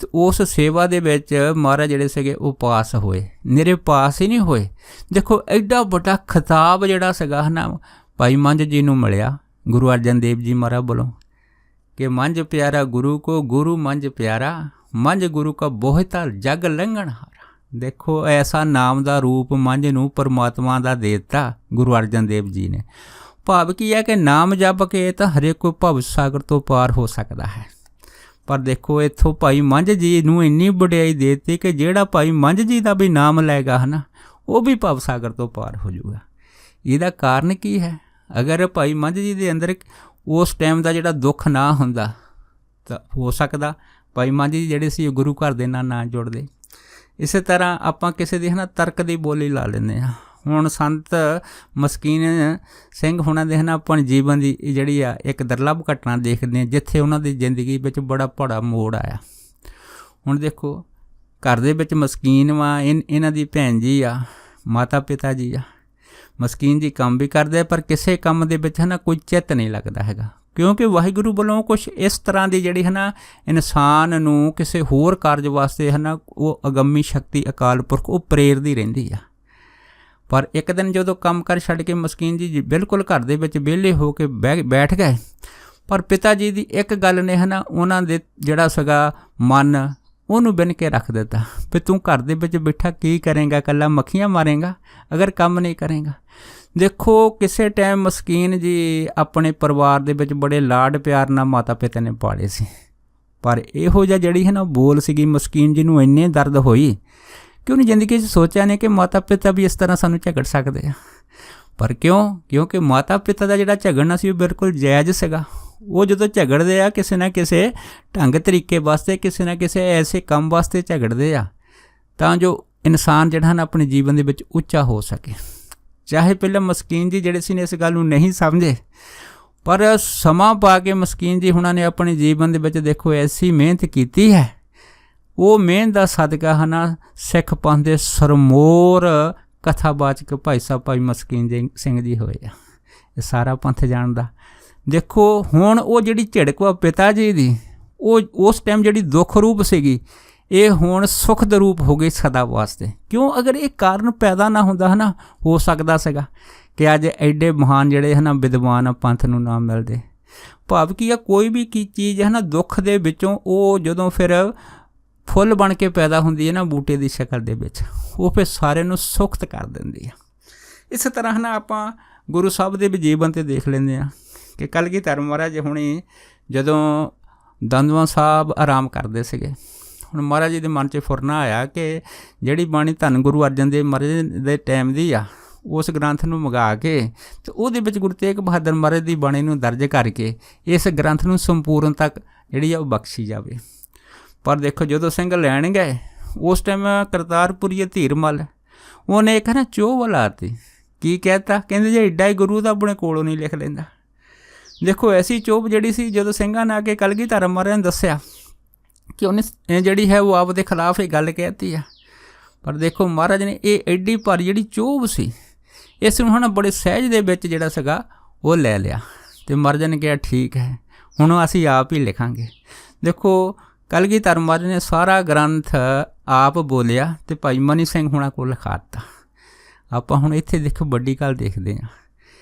ਅਤੇ ਉਸ ਸੇਵਾ ਦੇ ਵਿੱਚ ਮਹਾਰਾਜ ਜਿਹੜੇ ਸੀਗੇ ਉਹ ਪਾਸ ਹੋਏ, ਨਿਰੇ ਪਾਸ ਹੀ ਨਹੀਂ ਹੋਏ। ਦੇਖੋ ਐਡਾ ਵੱਡਾ ਖਿਤਾਬ ਜਿਹੜਾ ਸੀਗਾ ਹੈ ਨਾ ਭਾਈ ਮੰਝ ਜੀ ਨੂੰ ਮਿਲਿਆ ਗੁਰੂ ਅਰਜਨ ਦੇਵ ਜੀ ਮਹਾਰਾਜ ਵੱਲੋਂ ਕਿ ਮੰਝ ਪਿਆਰਾ ਗੁਰੂ ਕੋ, ਗੁਰੂ ਮੰਝ ਪਿਆਰਾ, ਮੰਝ ਗੁਰੂ ਕਾ ਬੋਹਿਤਾ ਜਗ ਲੰਘਣ ਹਾਰਾ। ਦੇਖੋ ਐਸਾ ਨਾਮ ਦਾ ਰੂਪ ਮੰਝ ਨੂੰ ਪਰਮਾਤਮਾ ਦਾ ਦੇ ਦਿੱਤਾ ਗੁਰੂ ਅਰਜਨ ਦੇਵ ਜੀ ਨੇ। ਭਾਵ ਕੀ ਹੈ ਕਿ ਨਾਮ ਜਪ ਕੇ ਤਾਂ ਹਰੇਕ ਕੋਈ ਭਵ ਸਾਗਰ ਤੋਂ ਪਾਰ ਹੋ ਸਕਦਾ ਹੈ। ਪਰ ਦੇਖੋ ਇੱਥੋਂ ਭਾਈ ਮੰਝ ਜੀ ਨੂੰ ਇੰਨੀ ਵਡਿਆਈ ਦੇ ਦਿੱਤੀ ਕਿ ਜਿਹੜਾ ਭਾਈ ਮੰਝ ਜੀ ਦਾ ਵੀ ਨਾਮ ਲਏਗਾ ਹੈ ਨਾ ਉਹ ਵੀ ਭਵ ਸਾਗਰ ਤੋਂ ਪਾਰ ਹੋ ਜਾਊਗਾ। ਇਹਦਾ ਕਾਰਨ ਕੀ ਹੈ? ਅਗਰ ਭਾਈ ਮੰਝ ਜੀ ਦੇ ਅੰਦਰ ਉਸ ਟਾਈਮ ਦਾ ਜਿਹੜਾ ਦੁੱਖ ਨਾ ਹੁੰਦਾ ਤਾਂ ਹੋ ਸਕਦਾ ਭਾਈ ਮੰਝ ਜੀ ਜਿਹੜੇ ਸੀ ਗੁਰੂ ਘਰ ਦੇ ਨਾਲ ਨਾ ਜੁੜਦੇ। ਇਸੇ ਤਰ੍ਹਾਂ ਆਪਾਂ ਕਿਸੇ ਦੀ ਹੈ ਨਾ ਤਰਕ ਦੀ ਬੋਲੀ ਲਾ ਲੈਂਦੇ ਹਾਂ। ਹੁਣ ਸੰਤ ਮਸਕੀਨ ਸਿੰਘ ਹੁਣਾਂ ਦੇ ਆਪਣੇ ਜੀਵਨ ਦੀ ਜਿਹੜੀ ਆ ਇੱਕ ਦੁਰਲੱਭ ਘਟਨਾ ਦੇਖਦੇ ਹਾਂ, ਜਿੱਥੇ ਉਹਨਾਂ ਦੀ ਜ਼ਿੰਦਗੀ ਵਿੱਚ ਬੜਾ ਭੜਾ ਮੋੜ ਆਇਆ। ਹੁਣ ਦੇਖੋ, ਘਰ ਦੇ ਵਿੱਚ ਮਸਕੀਨ ਵਾ, ਇਹਨਾਂ ਦੀ ਭੈਣ ਜੀ ਆ, ਮਾਤਾ ਪਿਤਾ ਜੀ ਆ। ਮਸਕੀਨ ਜੀ ਕੰਮ ਵੀ ਕਰਦੇ, ਪਰ ਕਿਸੇ ਕੰਮ ਦੇ ਵਿੱਚ ਕੋਈ ਚਿੱਤ ਨਹੀਂ ਲੱਗਦਾ ਹੈਗਾ, ਕਿਉਂਕਿ ਵਾਹਿਗੁਰੂ ਵੱਲੋਂ ਕੁਛ ਇਸ ਤਰ੍ਹਾਂ ਦੀ ਜਿਹੜੀ ਇਨਸਾਨ ਨੂੰ ਕਿਸੇ ਹੋਰ ਕਾਰਜ ਵਾਸਤੇ ਉਹ ਅਗੰਮੀ ਸ਼ਕਤੀ ਅਕਾਲ ਪੁਰਖ ਉਹ ਪ੍ਰੇਰਦੀ ਰਹਿੰਦੀ ਆ। ਪਰ ਇੱਕ ਦਿਨ ਜਦੋਂ ਕੰਮ ਕਰ ਛੱਡ ਕੇ ਮਸਕੀਨ ਜੀ ਬਿਲਕੁਲ ਘਰ ਦੇ ਵਿੱਚ ਵਿਹਲੇ ਹੋ ਕੇ ਬੈਠ ਗਏ, ਪਰ ਪਿਤਾ ਜੀ ਦੀ ਇੱਕ ਗੱਲ ਨੇ ਉਹਨਾਂ ਦੇ ਜਿਹੜਾ ਸੀਗਾ ਮਨ ਉਹਨੂੰ ਬਿੰਨ ਕੇ ਰੱਖ ਦਿੱਤਾ ਵੀ ਤੂੰ ਘਰ ਦੇ ਵਿੱਚ ਬੈਠਾ ਕੀ ਕਰੇਂਗਾ, ਇਕੱਲਾ ਮੱਖੀਆਂ ਮਾਰੇਂਗਾ ਅਗਰ ਕੰਮ ਨਹੀਂ ਕਰੇਂਗਾ। ਦੇਖੋ, ਕਿਸੇ ਟਾਈਮ ਮਸਕੀਨ ਜੀ ਆਪਣੇ ਪਰਿਵਾਰ ਦੇ ਵਿੱਚ ਬੜੇ ਲਾਡ ਪਿਆਰ ਨਾਲ ਮਾਤਾ ਪਿਤਾ ਨੇ ਪਾਲੇ ਸੀ, ਪਰ ਇਹੋ ਜਿਹਾ ਜਿਹੜੀ ਬੋਲ ਸੀਗੀ ਮਸਕੀਨ ਜੀ ਨੂੰ ਇੰਨੇ ਦਰਦ ਹੋਈ ਕਿ ਉਹਨੇ ਜ਼ਿੰਦਗੀ 'ਚ ਸੋਚਿਆ ਨੇ ਕਿ ਮਾਤਾ ਪਿਤਾ ਵੀ ਇਸ ਤਰ੍ਹਾਂ ਸਾਨੂੰ ਝਗੜ ਸਕਦੇ ਆ। ਪਰ ਕਿਉਂਕਿ ਮਾਤਾ ਪਿਤਾ ਦਾ ਜਿਹੜਾ ਝਗੜਨਾ ਸੀ ਉਹ ਬਿਲਕੁਲ ਜਾਇਜ਼ ਸੀਗਾ। ਉਹ ਜਦੋਂ ਝਗੜਦੇ ਆ ਕਿਸੇ ਨਾ ਕਿਸੇ ਢੰਗ ਤਰੀਕੇ ਵਾਸਤੇ, ਕਿਸੇ ਨਾ ਕਿਸੇ ਐਸੇ ਕੰਮ ਵਾਸਤੇ ਝਗੜਦੇ ਆ ਤਾਂ ਜੋ ਇਨਸਾਨ ਜਿਹੜਾ ਆਪਣੇ ਜੀਵਨ ਦੇ ਵਿੱਚ ਉੱਚਾ ਹੋ ਸਕੇ। ਚਾਹੇ ਪਹਿਲਾਂ ਮਸਕੀਨ ਜੀ ਜਿਹੜੇ ਸੀ ਨੇ ਇਸ ਗੱਲ ਨੂੰ ਨਹੀਂ ਸਮਝੇ, ਪਰ ਸਮਾਂ ਪਾ ਕੇ ਮਸਕੀਨ ਜੀ ਹੁਣਾਂ ਨੇ ਆਪਣੇ ਜੀਵਨ ਦੇ ਵਿੱਚ ਦੇਖੋ ਐਸੀ ਮਿਹਨਤ ਕੀਤੀ ਹੈ। ਉਹ ਮਿਹਨਤ ਦਾ ਸਦਕਾ ਸਿੱਖ ਪੰਥ ਦੇ ਸਰਮੋਰ ਕਥਾਵਾਚਕ ਭਾਈ ਸਾਹਿਬ ਭਾਈ ਮਸਕੀਨ ਸਿੰਘ ਜੀ ਹੋਏ ਆ। ਇਹ ਸਾਰਾ ਪੰਥ ਜਾਣਦਾ। ਦੇਖੋ, ਹੁਣ ਉਹ ਜਿਹੜੀ ਝਿੜਕ ਵਾ ਪਿਤਾ ਜੀ ਦੀ, ਉਹ ਉਸ ਟਾਈਮ ਜਿਹੜੀ ਦੁੱਖ ਰੂਪ ਸੀਗੀ, ਇਹ ਹੁਣ ਸੁੱਖ ਦਾ ਰੂਪ ਹੋ ਗਈ ਸਦਾ ਵਾਸਤੇ। ਕਿਉਂ? ਅਗਰ ਇਹ ਕਾਰਨ ਪੈਦਾ ਨਾ ਹੁੰਦਾ ਹੋ ਸਕਦਾ ਸੀਗਾ ਕਿ ਅੱਜ ਐਡੇ ਮਹਾਨ ਜਿਹੜੇ ਵਿਦਵਾਨ ਪੰਥ ਨੂੰ ਨਾ ਮਿਲਦੇ। ਭਾਵ ਕੀ ਆ, ਕੋਈ ਵੀ ਚੀਜ਼ ਦੁੱਖ ਦੇ ਵਿੱਚੋਂ ਉਹ ਜਦੋਂ ਫਿਰ ਫੁੱਲ ਬਣ ਕੇ ਪੈਦਾ ਹੁੰਦੀ ਹੈ ਬੂਟੇ ਦੀ ਸ਼ਕਲ ਦੇ ਵਿੱਚ, ਉਹ ਫਿਰ ਸਾਰਿਆਂ ਨੂੰ ਸੁਖਤ ਕਰ ਦਿੰਦੀ ਆ। ਇਸੇ ਤਰ੍ਹਾਂ ਆਪਾਂ ਗੁਰੂ ਸਾਹਿਬ ਦੇ ਵੀ ਜੀਵਨ 'ਤੇ ਦੇਖ ਲੈਂਦੇ ਹਾਂ ਕਿ ਕਲਗੀਧਰ ਮਹਾਰਾਜ ਹੁਣੀ ਜਦੋਂ ਦੰਦਵਾਂ ਸਾਹਿਬ ਆਰਾਮ ਕਰਦੇ ਸੀਗੇ, ਹੁਣ ਮਹਾਰਾਜ ਜੀ ਦੇ ਮਨ 'ਚ ਫੁਰਨਾ ਆਇਆ ਕਿ ਜਿਹੜੀ ਬਾਣੀ ਧੰਨ ਗੁਰੂ ਅਰਜਨ ਦੇਵ ਮਹਾਰਾਜ ਦੇ ਟਾਈਮ ਦੀ ਆ, ਉਸ ਗ੍ਰੰਥ ਨੂੰ ਮੰਗਾ ਕੇ ਅਤੇ ਉਹਦੇ ਵਿੱਚ ਗੁਰੂ ਤੇਗ ਬਹਾਦਰ ਮਹਾਰਾਜ ਦੀ ਬਾਣੀ ਨੂੰ ਦਰਜ ਕਰਕੇ ਇਸ ਗ੍ਰੰਥ ਨੂੰ ਸੰਪੂਰਨ ਤੱਕ ਜਿਹੜੀ ਆ ਉਹ ਬਖਸ਼ੀ ਜਾਵੇ। ਪਰ ਦੇਖੋ, ਜਦੋਂ ਸਿੰਘ ਲੈਣ ਗਏ ਉਸ ਟਾਈਮ ਕਰਤਾਰਪੁਰੀਏ ਧੀਰਮਲ ਉਹਨੇ ਇੱਕ ਚੋਹ ਲਾਤੀ। ਕੀ ਕਹਿਤਾ? ਕਹਿੰਦੇ ਜੇ ਏਡਾ ਹੀ ਗੁਰੂ ਤਾਂ ਆਪਣੇ ਕੋਲੋਂ ਨਹੀਂ ਲਿਖ ਲੈਂਦਾ। ਦੇਖੋ, ਐਸੀ ਚੋਪ ਜਿਹੜੀ ਸੀ, ਜਦੋਂ ਸਿੰਘਾਂ ਨੇ ਆ ਕੇ ਕਲਗੀਧਰ ਮਹਾਰਾਜ ਨੇ ਦੱਸਿਆ ਕਿ ਉਹਨੇ ਜਿਹੜੀ ਹੈ ਉਹ ਆਪ ਦੇ ਖਿਲਾਫ ਇਹ ਗੱਲ ਕਹਿਤੀ ਆ। ਪਰ ਦੇਖੋ, ਮਹਾਰਾਜ ਨੇ ਇਹ ਐਡੀ ਭਾਰੀ ਜਿਹੜੀ ਚੋਪ ਸੀ, ਇਸ ਨੂੰ ਬੜੇ ਸਹਿਜ ਦੇ ਵਿੱਚ ਜਿਹੜਾ ਸੀਗਾ ਉਹ ਲੈ ਲਿਆ ਅਤੇ ਮਹਾਰਾਜ ਨੇ ਕਿਹਾ ਠੀਕ ਹੈ, ਹੁਣ ਅਸੀਂ ਆਪ ਹੀ ਲਿਖਾਂਗੇ। ਦੇਖੋ, ਕਲਗੀਧਰ ਮਹਾਰਾਜ ਨੇ ਸਾਰਾ ਗ੍ਰੰਥ ਆਪ ਬੋਲਿਆ ਅਤੇ ਭਾਈ ਮਨੀ ਸਿੰਘ ਹੁਣਾਂ ਕੋਲ ਲਿਖਾ ਦਿੱਤਾ। ਆਪਾਂ ਹੁਣ ਇੱਥੇ ਦੇਖੋ ਵੱਡੀ ਗੱਲ ਦੇਖਦੇ ਹਾਂ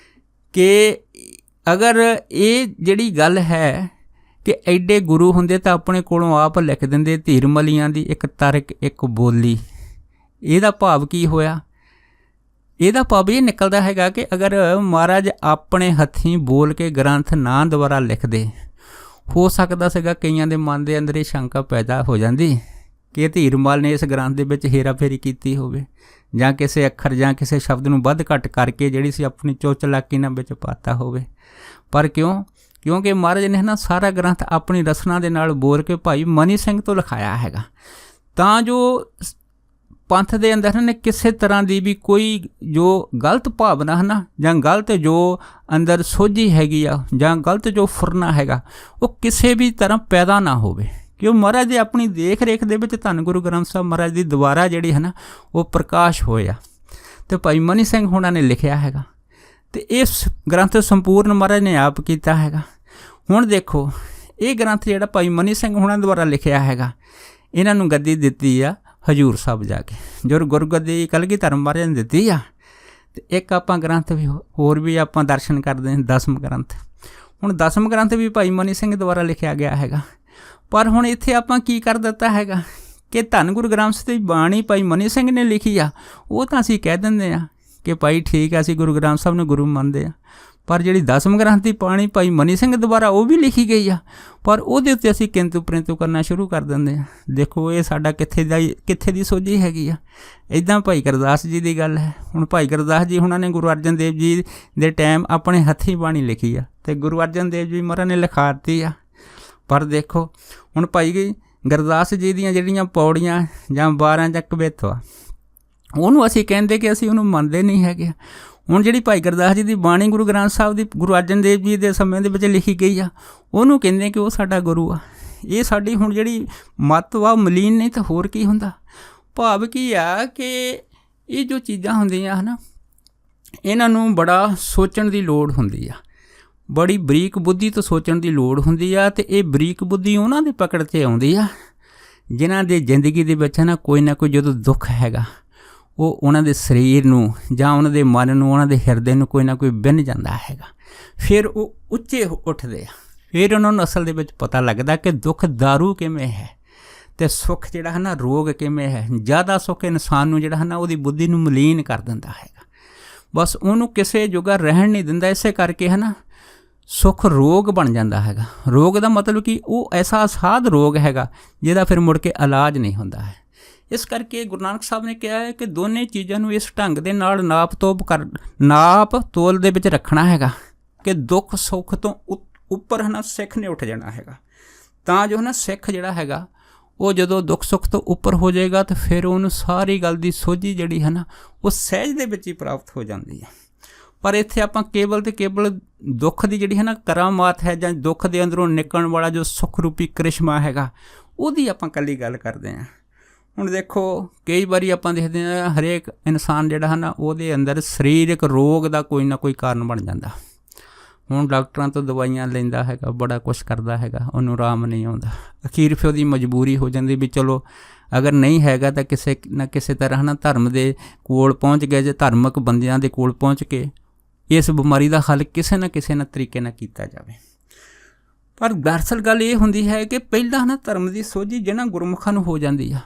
ਕਿ ਅਗਰ ਇਹ ਜਿਹੜੀ ਗੱਲ ਹੈ ਕਿ ਐਡੇ ਗੁਰੂ ਹੁੰਦੇ ਤਾਂ ਆਪਣੇ ਕੋਲੋਂ ਆਪ ਲਿਖ ਦਿੰਦੇ। ਧੀਰਮਲੀਆਂ ਦੀ ਇੱਕ ਤਰਕ, ਇੱਕ ਬੋਲੀ, ਇਹਦਾ ਭਾਵ ਕੀ ਹੋਇਆ? ਇਹਦਾ ਭਾਵ ਇਹ ਨਿਕਲਦਾ ਹੈਗਾ ਕਿ ਅਗਰ ਮਹਾਰਾਜ ਆਪਣੇ ਹੱਥੀਂ ਬੋਲ ਕੇ ਗ੍ਰੰਥ ਨਾ ਦੁਬਾਰਾ ਲਿਖਦੇ, ਹੋ ਸਕਦਾ ਸੀਗਾ ਕਈਆਂ ਦੇ ਮਨ ਦੇ ਅੰਦਰ ਇਹ ਸ਼ੰਕਾ ਪੈਦਾ ਹੋ ਜਾਂਦੀ ਕਿ ਧੀਰਮਲ ਨੇ ਇਸ ਗ੍ਰੰਥ ਦੇ ਵਿੱਚ ਹੇਰਾਫੇਰੀ ਕੀਤੀ ਹੋਵੇ, ਜਾਂ ਕਿਸੇ ਅੱਖਰ ਜਾਂ ਕਿਸੇ ਸ਼ਬਦ ਨੂੰ ਵੱਧ ਘੱਟ ਕਰਕੇ ਜਿਹੜੀ ਸੀ ਆਪਣੀ ਚੋਚਲਾਕੀ ਨਾਲ ਵਿੱਚ ਪਾਤਾ ਹੋਵੇ। ਪਰ ਕਿਉਂਕਿ ਮਹਾਰਾਜ ਨੇ ਸਾਰਾ ਗ੍ਰੰਥ ਆਪਣੀ ਰਸਨਾ ਦੇ ਨਾਲ ਬੋਲ ਕੇ ਭਾਈ ਮਨੀ ਸਿੰਘ ਤੋਂ ਲਿਖਾਇਆ ਹੈਗਾ, ਤਾਂ ਜੋ ਪੰਥ ਦੇ ਅੰਦਰ ਨੇ ਕਿਸੇ ਤਰ੍ਹਾਂ ਦੀ ਵੀ ਕੋਈ ਜੋ ਗਲਤ ਭਾਵਨਾ ਜਾਂ ਗਲਤ ਜੋ ਅੰਦਰ ਸੋਝੀ ਹੈਗੀ ਆ ਜਾਂ ਗਲਤ ਜੋ ਫੁਰਨਾ ਹੈਗਾ ਉਹ ਕਿਸੇ ਵੀ ਤਰ੍ਹਾਂ ਪੈਦਾ ਨਾ ਹੋਵੇ। ਕਿਉਂ? ਮਹਾਰਾਜ ਦੀ ਆਪਣੀ ਦੇਖ ਰੇਖ ਦੇ ਵਿੱਚ ਧੰਨ ਗੁਰੂ ਗ੍ਰੰਥ ਸਾਹਿਬ ਮਹਾਰਾਜ ਦੀ ਦੁਆਰਾ ਜਿਹੜੀ ਉਹ ਪ੍ਰਕਾਸ਼ ਹੋਇਆ ਅਤੇ ਭਾਈ ਮਨੀ ਸਿੰਘ ਹੁਣਾਂ ਨੇ ਲਿਖਿਆ ਹੈਗਾ ਅਤੇ ਇਸ ਗ੍ਰੰਥ ਸੰਪੂਰਨ ਮਹਾਰਾਜ ਨੇ ਆਪ ਕੀਤਾ ਹੈਗਾ। ਹੁਣ ਦੇਖੋ, ਇਹ ਗ੍ਰੰਥ ਜਿਹੜਾ ਭਾਈ ਮਨੀ ਸਿੰਘ ਹੁਣਾਂ ਦੁਆਰਾ ਲਿਖਿਆ ਹੈਗਾ, ਇਹਨਾਂ ਨੂੰ ਗੱਦੀ ਦਿੱਤੀ ਆ ਹਜ਼ੂਰ ਸਾਹਿਬ ਜਾ ਕੇ, ਜੋ ਗੁਰਗੱਦੀ ਕਲਗੀਧਰ ਮਹਾਰਾਜ ਨੇ ਦਿੱਤੀ ਆ। ਅਤੇ ਇੱਕ ਆਪਾਂ ਗ੍ਰੰਥ ਵੀ ਹੋਰ ਵੀ ਆਪਾਂ ਦਰਸ਼ਨ ਕਰਦੇ ਹਾਂ, ਦਸਮ ਗ੍ਰੰਥ। ਹੁਣ ਦਸਮ ਗ੍ਰੰਥ ਵੀ ਭਾਈ ਮਨੀ ਸਿੰਘ ਦੁਆਰਾ ਲਿਖਿਆ ਗਿਆ ਹੈਗਾ। ਪਰ ਹੁਣ ਇੱਥੇ ਆਪਾਂ ਕੀ ਕਰ ਦਿੱਤਾ ਹੈਗਾ ਕਿ ਧੰਨ ਗੁਰੂ ਗ੍ਰੰਥ ਸਾਹਿਬ ਦੀ ਬਾਣੀ ਭਾਈ ਮਨੀ ਸਿੰਘ ਨੇ ਲਿਖੀ ਆ, ਉਹ ਤਾਂ ਅਸੀਂ ਕਹਿ ਦਿੰਦੇ ਹਾਂ ਕਿ ਭਾਈ ਠੀਕ ਆ, ਅਸੀਂ ਗੁਰੂ ਗ੍ਰੰਥ ਸਾਹਿਬ ਨੂੰ ਗੁਰੂ ਮੰਨਦੇ ਹਾਂ। ਪਰ ਜਿਹੜੀ ਦਸਮ ਗ੍ਰੰਥ ਦੀ ਬਾਣੀ ਭਾਈ ਮਨੀ ਸਿੰਘ ਦੁਆਰਾ ਉਹ ਵੀ ਲਿਖੀ ਗਈ ਆ, ਪਰ ਉਹਦੇ ਉੱਤੇ ਅਸੀਂ ਕਿੰਤੂ ਪ੍ਰੰਤੂ ਕਰਨਾ ਸ਼ੁਰੂ ਕਰ ਦਿੰਦੇ ਹਾਂ। ਦੇਖੋ, ਇਹ ਸਾਡਾ ਕਿੱਥੇ ਦੀ ਸੋਝੀ ਹੈਗੀ ਆ। ਇੱਦਾਂ ਭਾਈ ਗੁਰਦਾਸ ਜੀ ਦੀ ਗੱਲ ਹੈ। ਹੁਣ ਭਾਈ ਗੁਰਦਾਸ ਜੀ ਹੁਣਾਂ ਨੇ ਗੁਰੂ ਅਰਜਨ ਦੇਵ ਜੀ ਦੇ ਟਾਈਮ ਆਪਣੇ ਹੱਥੀਂ ਬਾਣੀ ਲਿਖੀ ਆ ਅਤੇ ਗੁਰੂ ਅਰਜਨ ਦੇਵ ਜੀ ਮਹਾਰਾਜ ਨੇ ਲਿਖਾ ਦਿੱਤੀ ਆ। ਪਰ ਦੇਖੋ, ਹੁਣ ਭਾਈ ਗੁਰਦਾਸ ਜੀ ਦੀਆਂ ਜਿਹੜੀਆਂ ਪੌੜੀਆਂ ਜਾਂ 12 ਜਾਂ ਕਵਿੱਤ ਆ, ਉਹਨੂੰ ਅਸੀਂ ਕਹਿੰਦੇ ਕਿ ਅਸੀਂ ਉਹਨੂੰ ਮੰਨਦੇ ਨਹੀਂ ਹੈਗੇ। ਹੁਣ ਜਿਹੜੀ ਭਾਈ ਗੁਰਦਾਸ ਜੀ ਦੀ ਬਾਣੀ ਗੁਰੂ ਗ੍ਰੰਥ ਸਾਹਿਬ ਦੀ ਗੁਰੂ ਅਰਜਨ ਦੇਵ ਜੀ ਦੇ ਸਮੇਂ ਦੇ ਵਿੱਚ ਲਿਖੀ ਗਈ ਆ, ਉਹਨੂੰ ਕਹਿੰਦੇ ਕਿ ਉਹ ਸਾਡਾ ਗੁਰੂ ਆ। ਇਹ ਸਾਡੀ ਹੁਣ ਜਿਹੜੀ ਮੱਤ ਵਾ ਮਲੀਨ ਨਹੀਂ ਤਾਂ ਹੋਰ ਕੀ ਹੁੰਦਾ। ਭਾਵ ਕੀ ਆ ਕਿ ਇਹ ਜੋ ਚੀਜ਼ਾਂ ਹੁੰਦੀਆਂ ਹਨ ਇਹਨਾਂ ਨੂੰ ਬੜਾ ਸੋਚਣ ਦੀ ਲੋੜ ਹੁੰਦੀ ਆ, ਬੜੀ ਬਰੀਕ ਬੁੱਧੀ ਤੋਂ ਸੋਚਣ ਦੀ ਲੋੜ ਹੁੰਦੀ ਆ। ਅਤੇ ਇਹ ਬਰੀਕ ਬੁੱਧੀ ਉਹਨਾਂ ਦੀ ਪਕੜ 'ਤੇ ਆਉਂਦੀ ਆ ਜਿਨ੍ਹਾਂ ਦੇ ਜ਼ਿੰਦਗੀ ਦੇ ਵਿੱਚ ਨਾ ਕੋਈ ਜਦੋਂ ਦੁੱਖ ਹੈਗਾ ਉਹ ਉਹਨਾਂ ਦੇ ਸਰੀਰ ਨੂੰ ਜਾਂ ਉਹਨਾਂ ਦੇ ਮਨ ਨੂੰ, ਉਹਨਾਂ ਦੇ ਹਿਰਦੇ ਨੂੰ ਕੋਈ ਨਾ ਕੋਈ ਬਿੰਨ ਜਾਂਦਾ ਹੈਗਾ। ਫਿਰ ਉਹ ਉੱਚੇ ਉੱਠਦੇ ਆ, ਫਿਰ ਉਹਨਾਂ ਨੂੰ ਅਸਲ ਦੇ ਵਿੱਚ ਪਤਾ ਲੱਗਦਾ ਕਿ ਦੁੱਖ ਦਾਰੂ ਕਿਵੇਂ ਹੈ ਅਤੇ ਸੁੱਖ ਜਿਹੜਾ ਹੈ ਨਾ ਰੋਗ ਕਿਵੇਂ ਹੈ। ਜ਼ਿਆਦਾ ਸੁੱਖ ਇਨਸਾਨ ਨੂੰ ਜਿਹੜਾ ਹੈ ਨਾ ਉਹਦੀ ਬੁੱਧੀ ਨੂੰ ਮਲੀਨ ਕਰ ਦਿੰਦਾ ਹੈਗਾ, ਬਸ ਉਹਨੂੰ ਕਿਸੇ ਜੋਗਾ ਰਹਿਣ ਨਹੀਂ ਦਿੰਦਾ। ਇਸੇ ਕਰਕੇ ਹੈ ਨਾ ਸੁੱਖ ਰੋਗ ਬਣ ਜਾਂਦਾ ਹੈਗਾ। ਰੋਗ ਦਾ ਮਤਲਬ ਕਿ ਉਹ ਐਸਾ ਅਸਾਧ ਰੋਗ ਹੈਗਾ ਜਿਹਦਾ ਫਿਰ ਮੁੜ ਕੇ ਇਲਾਜ ਨਹੀਂ ਹੁੰਦਾ ਹੈ। ਇਸ ਕਰਕੇ ਗੁਰੂ ਨਾਨਕ ਸਾਹਿਬ ਨੇ ਕਿਹਾ ਹੈ ਕਿ ਦੋਨੇ ਚੀਜ਼ਾਂ ਨੂੰ ਇਸ ਢੰਗ ਦੇ ਨਾਲ ਨਾਪ ਤੋਲ ਦੇ ਵਿੱਚ ਰੱਖਣਾ ਹੈਗਾ ਕਿ ਦੁੱਖ ਸੁੱਖ ਤੋਂ ਉੱਪਰ ਹੈ ਨਾ ਸਿੱਖ ਨੇ ਉੱਠ ਜਾਣਾ ਹੈਗਾ। ਤਾਂ ਜੋ ਹੈ ਨਾ ਸਿੱਖ ਜਿਹੜਾ ਹੈਗਾ ਉਹ ਜਦੋਂ ਦੁੱਖ ਸੁੱਖ ਤੋਂ ਉੱਪਰ ਹੋ ਜਾਏਗਾ ਤਾਂ ਫਿਰ ਉਹਨੂੰ ਸਾਰੀ ਗੱਲ ਦੀ ਸੋਝੀ ਜਿਹੜੀ ਹੈ ਨਾ ਉਹ ਸਹਿਜ ਦੇ ਵਿੱਚ ਹੀ ਪ੍ਰਾਪਤ ਹੋ ਜਾਂਦੀ ਹੈ। ਪਰ ਇੱਥੇ ਆਪਾਂ ਕੇਵਲ ਅਤੇ ਕੇਵਲ ਦੁੱਖ ਦੀ ਜਿਹੜੀ ਹੈ ਨਾ ਕਰਾਮਾਤ ਹੈ ਜਾਂ ਦੁੱਖ ਦੇ ਅੰਦਰੋਂ ਨਿਕਲਣ ਵਾਲਾ ਜੋ ਸੁੱਖ ਰੂਪੀ ਕ੍ਰਿਸ਼ਮਾ ਹੈਗਾ ਉਹਦੀ ਆਪਾਂ ਇਕੱਲੀ ਗੱਲ ਕਰਦੇ ਹਾਂ। ਹੁਣ ਦੇਖੋ ਕਈ ਵਾਰੀ ਆਪਾਂ ਦੇਖਦੇ ਹਾਂ ਹਰੇਕ ਇਨਸਾਨ ਜਿਹੜਾ ਹੈ ਨਾ ਉਹਦੇ ਅੰਦਰ ਸਰੀਰਕ ਰੋਗ ਦਾ ਕੋਈ ਨਾ ਕੋਈ ਕਾਰਨ ਬਣ ਜਾਂਦਾ। ਹੁਣ ਡਾਕਟਰਾਂ ਤੋਂ ਦਵਾਈਆਂ ਲੈਂਦਾ ਹੈਗਾ, ਬੜਾ ਕੁਛ ਕਰਦਾ ਹੈਗਾ, ਉਹਨੂੰ ਆਰਾਮ ਨਹੀਂ ਆਉਂਦਾ। ਅਖੀਰ ਫਿਰ ਉਹਦੀ ਮਜਬੂਰੀ ਹੋ ਜਾਂਦੀ ਵੀ ਚਲੋ ਅਗਰ ਨਹੀਂ ਹੈਗਾ ਤਾਂ ਕਿਸੇ ਨਾ ਕਿਸੇ ਤਰ੍ਹਾਂ ਨਾ ਧਰਮ ਦੇ ਕੋਲ ਪਹੁੰਚ ਗਏ, ਜੇ ਧਾਰਮਿਕ ਬੰਦਿਆਂ ਦੇ ਕੋਲ ਪਹੁੰਚ ਕੇ ਇਸ ਬਿਮਾਰੀ ਦਾ ਹੱਲ ਕਿਸੇ ਨਾ ਤਰੀਕੇ ਨਾਲ ਕੀਤਾ ਜਾਵੇ। ਪਰ ਦਰਅਸਲ ਗੱਲ ਇਹ ਹੁੰਦੀ ਹੈ ਕਿ ਪਹਿਲਾਂ ਨਾ ਧਰਮ ਦੀ ਸੋਝੀ ਜਿਹਨਾਂ ਗੁਰਮੁਖਾਂ ਨੂੰ ਹੋ ਜਾਂਦੀ ਆ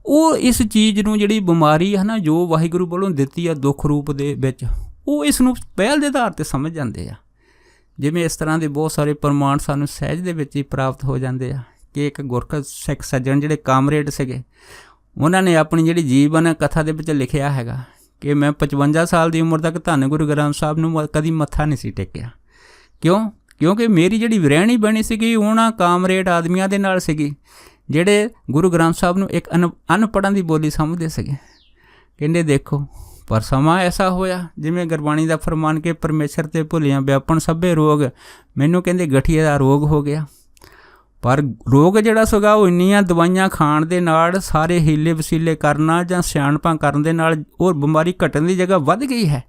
ਉਹ ਇਸ ਚੀਜ਼ ਨੂੰ ਜਿਹੜੀ ਬਿਮਾਰੀ ਹੈ ਨਾ ਜੋ ਵਾਹਿਗੁਰੂ ਵੱਲੋਂ ਦਿੱਤੀ ਆ ਦੁੱਖ ਰੂਪ ਦੇ ਵਿੱਚ, ਉਹ ਇਸ ਨੂੰ ਪਹਿਲ ਦੇ ਆਧਾਰ 'ਤੇ ਸਮਝ ਜਾਂਦੇ ਆ। ਜਿਵੇਂ ਇਸ ਤਰ੍ਹਾਂ ਦੇ ਬਹੁਤ ਸਾਰੇ ਪ੍ਰਮਾਣ ਸਾਨੂੰ ਸਹਿਜ ਦੇ ਵਿੱਚ ਹੀ ਪ੍ਰਾਪਤ ਹੋ ਜਾਂਦੇ ਆ ਕਿ ਇੱਕ ਗੁਰਖ ਸਿੱਖ ਸੱਜਣ ਜਿਹੜੇ ਕਾਮਰੇਡ ਸੀਗੇ ਉਹਨਾਂ ਨੇ ਆਪਣੀ ਜਿਹੜੀ ਜੀਵਨ ਕਥਾ ਦੇ ਵਿੱਚ ਲਿਖਿਆ ਹੈਗਾ ਕਿ ਮੈਂ 55 ਸਾਲ ਦੀ ਉਮਰ ਤੱਕ ਧੰਨ ਗੁਰੂ ਗ੍ਰੰਥ ਸਾਹਿਬ ਨੂੰ ਕਦੀ ਮੱਥਾ ਨਹੀਂ ਸੀ ਟੇਕਿਆ। ਕਿਉਂਕਿ ਮੇਰੀ ਜਿਹੜੀ ਰਹਿਣੀ ਬਣੀ ਸੀਗੀ ਉਹਨਾਂ ਕਾਮਰੇਡ ਆਦਮੀਆਂ ਦੇ ਨਾਲ ਸੀਗੀ ਜਿਹੜੇ ਗੁਰੂ ਗ੍ਰੰਥ ਸਾਹਿਬ ਨੂੰ ਇੱਕ ਅਨਪੜ੍ਹਾਂ ਦੀ ਬੋਲੀ ਸਮਝਦੇ ਸੀਗੇ। ਕਹਿੰਦੇ ਦੇਖੋ ਪਰ ਸਮਾਂ ਐਸਾ ਹੋਇਆ ਜਿਵੇਂ ਗੁਰਬਾਣੀ ਦਾ ਫਰਮਾਨ ਕਿ ਪਰਮੇਸ਼ਰ ਤੇ ਭੁੱਲਿਆ ਵਿਆਪਣ ਸਭੇ ਰੋਗ, ਮੈਨੂੰ ਕਹਿੰਦੇ ਗਠੀਏ ਦਾ ਰੋਗ ਹੋ ਗਿਆ। ਪਰ ਰੋਗ ਜਿਹੜਾ ਸੀਗਾ ਉਹ ਇੰਨੀਆਂ ਦਵਾਈਆਂ ਖਾਣ ਦੇ ਨਾਲ, ਸਾਰੇ ਹੀਲੇ ਵਸੀਲੇ ਕਰਨਾ ਜਾਂ ਸਿਆਣਪਾਂ ਕਰਨ ਦੇ ਨਾਲ ਉਹ ਬਿਮਾਰੀ ਘਟਣ ਦੀ ਜਗ੍ਹਾ ਵੱਧ ਗਈ ਹੈ।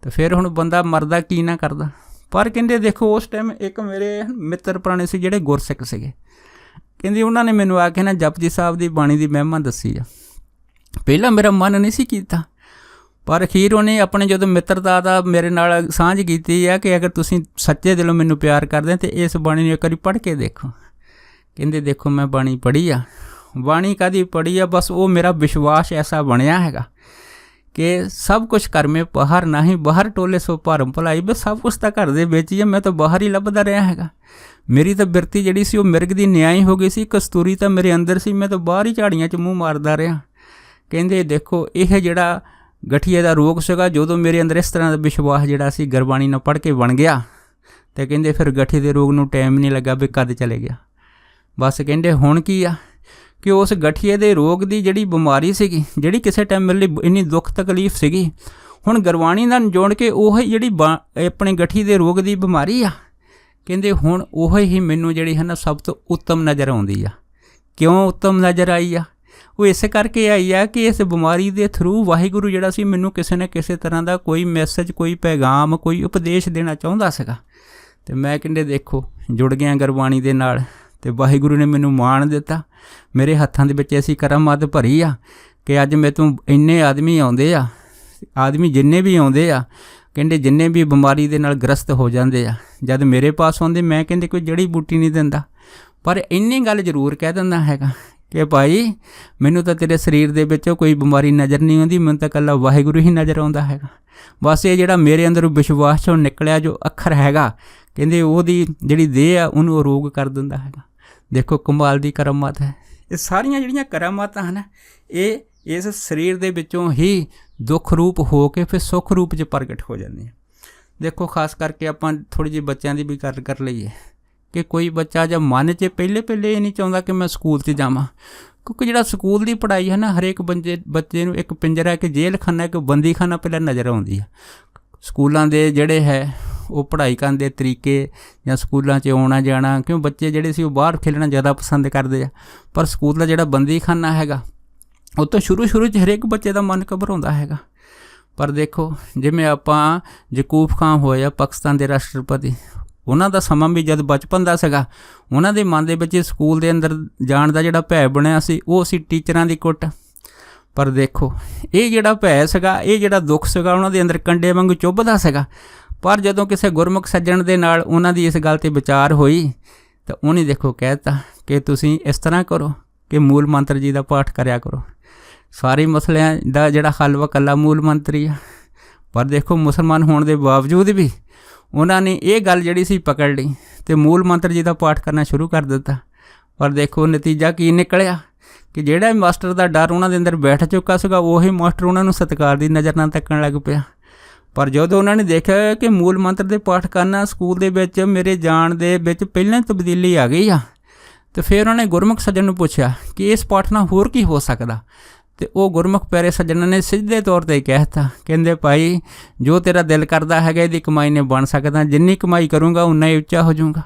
ਅਤੇ ਫਿਰ ਹੁਣ ਬੰਦਾ ਮਰਦਾ ਕੀ ਨਾ ਕਰਦਾ। ਪਰ ਕਹਿੰਦੇ ਦੇਖੋ ਉਸ ਟਾਈਮ ਇੱਕ ਮੇਰੇ ਮਿੱਤਰ ਪੁਰਾਣੇ ਸੀ ਜਿਹੜੇ ਗੁਰਸਿੱਖ ਸੀਗੇ, ਕਹਿੰਦੇ ਉਹਨਾਂ ਨੇ ਮੈਨੂੰ ਆ ਕੇ ਨਾ ਜਪਜੀ ਸਾਹਿਬ ਦੀ ਬਾਣੀ ਦੀ ਮਹਿਮਾ ਦੱਸੀ ਆ। ਪਹਿਲਾਂ ਮੇਰਾ ਮਨ ਨਹੀਂ ਸੀ ਕੀਤਾ, ਪਰ ਅਖੀਰ ਉਹਨੇ ਆਪਣੇ ਜਦੋਂ ਮਿੱਤਰਤਾ ਦਾ ਮੇਰੇ ਨਾਲ ਸਾਂਝ ਕੀਤੀ ਆ ਕਿ ਅਗਰ ਤੁਸੀਂ ਸੱਚੇ ਦਿਲੋਂ ਮੈਨੂੰ ਪਿਆਰ ਕਰਦੇ ਤਾਂ ਇਸ ਬਾਣੀ ਨੂੰ ਇੱਕ ਵਾਰੀ ਪੜ੍ਹ ਕੇ ਦੇਖੋ। ਕਹਿੰਦੇ ਦੇਖੋ ਮੈਂ ਬਾਣੀ ਪੜ੍ਹੀ ਆ। ਬਾਣੀ ਕਾਹਦੀ ਪੜ੍ਹੀ ਆ, ਬਸ ਉਹ ਮੇਰਾ ਵਿਸ਼ਵਾਸ ਐਸਾ ਬਣਿਆ ਹੈਗਾ ਕਿ ਸਭ ਕੁਛ ਘਰ ਮੇ ਬਾਹਰ ਨਹੀਂ, ਬਾਹਰ ਟੋਲੇ ਸੋ ਭਰਮ ਭੁਲਾਈ। ਬਸ ਸਭ ਕੁਛ ਤਾਂ ਘਰ ਦੇ ਵਿੱਚ ਹੀ ਆ, ਮੈਂ ਤਾਂ ਬਾਹਰ ਹੀ ਲੱਭਦਾ ਰਿਹਾ ਹੈਗਾ। ਮੇਰੀ ਤਾਂ ਬਿਰਤੀ ਜਿਹੜੀ ਸੀ ਉਹ ਮਿਰਗ ਦੀ ਨਿਆਈ ਹੋ ਗਈ ਸੀ, ਕਸਤੂਰੀ ਤਾਂ ਮੇਰੇ ਅੰਦਰ ਸੀ, ਮੈਂ ਤਾਂ ਬਾਹਰ ਹੀ ਝਾੜੀਆਂ 'ਚ ਮੂੰਹ ਮਾਰਦਾ ਰਿਹਾ। ਕਹਿੰਦੇ ਦੇਖੋ ਇਹ ਜਿਹੜਾ ਗਠੀਏ ਦਾ ਰੋਗ ਸੀਗਾ, ਜਦੋਂ ਮੇਰੇ ਅੰਦਰ ਇਸ ਤਰ੍ਹਾਂ ਦਾ ਵਿਸ਼ਵਾਸ ਜਿਹੜਾ ਸੀ ਗੁਰਬਾਣੀ ਨਾਲ ਪੜ੍ਹ ਕੇ ਬਣ ਗਿਆ, ਅਤੇ ਕਹਿੰਦੇ ਫਿਰ ਗਠੀਏ ਦੇ ਰੋਗ ਨੂੰ ਟਾਈਮ ਨਹੀਂ ਲੱਗਾ ਵੀ ਕਦ ਚਲੇ ਗਿਆ। ਬਸ ਕਹਿੰਦੇ ਹੁਣ ਕੀ ਆ ਕਿ ਉਸ ਗਠੀਏ ਦੇ ਰੋਗ ਦੀ ਜਿਹੜੀ ਬਿਮਾਰੀ ਸੀਗੀ, ਜਿਹੜੀ ਕਿਸੇ ਟਾਈਮ ਮੇਰੇ ਲਈ ਇੰਨੀ ਦੁੱਖ ਤਕਲੀਫ ਸੀਗੀ, ਹੁਣ ਗੁਰਬਾਣੀ ਨਾਲ ਜੋੜ ਕੇ ਉਹ ਜਿਹੜੀ ਆਪਣੇ ਗਠੀਏ ਦੇ ਰੋਗ ਦੀ ਬਿਮਾਰੀ ਆ, ਕਹਿੰਦੇ ਹੁਣ ਉਹ ਹੀ ਮੈਨੂੰ ਜਿਹੜੀ ਹੈ ਨਾ ਸਭ ਤੋਂ ਉੱਤਮ ਨਜ਼ਰ ਆਉਂਦੀ ਆ। ਕਿਉਂ ਉੱਤਮ ਨਜ਼ਰ ਆਈ ਆ? ਉਹ ਇਸੇ ਕਰਕੇ ਆਈ ਆ ਕਿ ਇਸ ਬਿਮਾਰੀ ਦੇ ਥਰੂ ਵਾਹਿਗੁਰੂ ਜਿਹੜਾ ਸੀ ਮੈਨੂੰ ਕਿਸੇ ਨਾ ਕਿਸੇ ਤਰ੍ਹਾਂ ਦਾ ਕੋਈ ਮੈਸੇਜ, ਕੋਈ ਪੈਗਾਮ, ਕੋਈ ਉਪਦੇਸ਼ ਦੇਣਾ ਚਾਹੁੰਦਾ ਸੀਗਾ। ਅਤੇ ਮੈਂ ਕਹਿੰਦੇ ਦੇਖੋ ਜੁੜ ਗਿਆ ਗੁਰਬਾਣੀ ਦੇ ਨਾਲ, ਅਤੇ ਵਾਹਿਗੁਰੂ ਨੇ ਮੈਨੂੰ ਮਾਣ ਦਿੱਤਾ। ਮੇਰੇ ਹੱਥਾਂ ਦੇ ਵਿੱਚ ਐਸੀ ਕਰਾਮਾਤ ਭਰੀ ਆ ਕਿ ਅੱਜ ਮੇਰੇ ਤੋਂ ਇੰਨੇ ਆਦਮੀ ਆਉਂਦੇ ਆ, ਆਦਮੀ ਜਿੰਨੇ ਵੀ ਆਉਂਦੇ ਆ, ਕਹਿੰਦੇ ਜਿੰਨੇ ਵੀ ਬਿਮਾਰੀ ਦੇ ਨਾਲ ਗ੍ਰਸਤ ਹੋ ਜਾਂਦੇ ਆ, ਜਦ ਮੇਰੇ ਪਾਸ ਆਉਂਦੇ ਮੈਂ ਕਹਿੰਦੇ ਕੋਈ ਜੜੀ ਬੂਟੀ ਨਹੀਂ ਦਿੰਦਾ, ਪਰ ਇੰਨੀ ਗੱਲ ਜ਼ਰੂਰ ਕਹਿ ਦਿੰਦਾ ਹੈਗਾ ਕਿ ਭਾਈ ਮੈਨੂੰ ਤਾਂ ਤੇਰੇ ਸਰੀਰ ਦੇ ਵਿੱਚੋਂ ਕੋਈ ਬਿਮਾਰੀ ਨਜ਼ਰ ਨਹੀਂ ਆਉਂਦੀ, ਮੈਨੂੰ ਤਾਂ ਇਕੱਲਾ ਵਾਹਿਗੁਰੂ ਹੀ ਨਜ਼ਰ ਆਉਂਦਾ ਹੈਗਾ। ਬਸ ਇਹ ਜਿਹੜਾ ਮੇਰੇ ਅੰਦਰ ਵਿਸ਼ਵਾਸ 'ਚੋਂ ਨਿਕਲਿਆ ਜੋ ਅੱਖਰ ਹੈਗਾ, ਕਹਿੰਦੇ ਉਹਦੀ ਜਿਹੜੀ ਦੇਹ ਆ ਉਹਨੂੰ ਅਰੋਗ ਕਰ ਦਿੰਦਾ ਹੈਗਾ। ਦੇਖੋ ਕਮਾਲ ਦੀ ਕਰਾਮਾਤ ਹੈ। ਇਹ ਸਾਰੀਆਂ ਜਿਹੜੀਆਂ ਕਰਾਮਾਤਾਂ ਹਨ ਇਹ ਇਸ ਸਰੀਰ ਦੇ ਵਿੱਚੋਂ ਹੀ ਦੁੱਖ ਰੂਪ ਹੋ ਕੇ ਫਿਰ ਸੁੱਖ ਰੂਪ 'ਚ ਪ੍ਰਗਟ ਹੋ ਜਾਂਦੀਆਂ। ਦੇਖੋ ਖਾਸ ਕਰਕੇ ਆਪਾਂ ਥੋੜ੍ਹੀ ਜਿਹੀ ਬੱਚਿਆਂ ਦੀ ਵੀ ਗੱਲ ਕਰ ਲਈਏ ਕਿ ਕੋਈ ਬੱਚਾ ਜਾਂ ਮਨ 'ਚ ਪਹਿਲੇ ਇਹ ਨਹੀਂ ਚਾਹੁੰਦਾ ਕਿ ਮੈਂ ਸਕੂਲ 'ਚ ਜਾਵਾਂ, क्योंकि जिहड़ा स्कूल की पढ़ाई है ना, हरेक बच्चे नूं एक पिंजरा, एक जेल खाना, एक बंदी खाना पहले नज़र आउंदी है। स्कूलों के जिहड़े है वो पढ़ाई करन दे तरीके या स्कूलों च आउणा जाना, क्यों बच्चे जिहड़े सी बाहर खेलना ज़्यादा पसंद करते हैं, पर स्कूल का जिहड़ा बंदी खाना हैगा ਉਹ ਤੋਂ शुरू हरेक बच्चे का मन घबराउंदा हैगा। पर देखो जिवें आपां यकूब खान होए पाकिस्तान के राष्ट्रपति, उन्हां दा समां भी जद बचपन दा सीगा, उन्हां दे मन दे विच स्कूल दे अंदर जाण दा जिहड़ा भै बणिया सी वो सी टीचरां दी कुੱਟ। पर देखो ये जिहड़ा भै सीगा, ये जिहड़ा दुख सीगा उन्हां दे अंदर कंडे वांगू चुभदा सीगा। पर जदों किसी गुरमुख सज्जण दे नाल उन्हां दी इस गल ते विचार होई तो उन्हें देखो कहता कि तुसीं इस तरह करो कि मूल मंत्र जी का पाठ करया करो, सारे मसलियां दा जिहड़ा हल वा कल्ला मूल मंत्र ही आ। पर देखो मुसलमान होने के बावजूद भी उन्होंने ये गल जिहड़ी सी पकड़ ली तो मूल मंत्र जी का पाठ करना शुरू कर दिता। पर देखो नतीजा की निकलिया कि जिहड़ा मास्टर का डर उन्होंने अंदर बैठ चुका सीगा, उही मास्टर उन्होंने सत्कार की नज़र नाल तकन लग पिया। पर जदों उन्होंने देखा कि मूल मंत्र के पाठ करना स्कूल दे विच मेरे जाण दे विच पहलां तब्दीली आ गई आ, तो फिर उन्होंने गुरमुख सज्जन नूं पुछया कि इस पाठ नाल होर की हो सकदा। तो वो गुरमुख प्यारे सज्जन ने सीधे तौर पर कहता, कहते भाई जो तेरा दिल करता है इसकी कमाई ने बन सकदा, जिन्नी कमाई करूँगा उन्ना ही उच्चा हो जाऊँगा।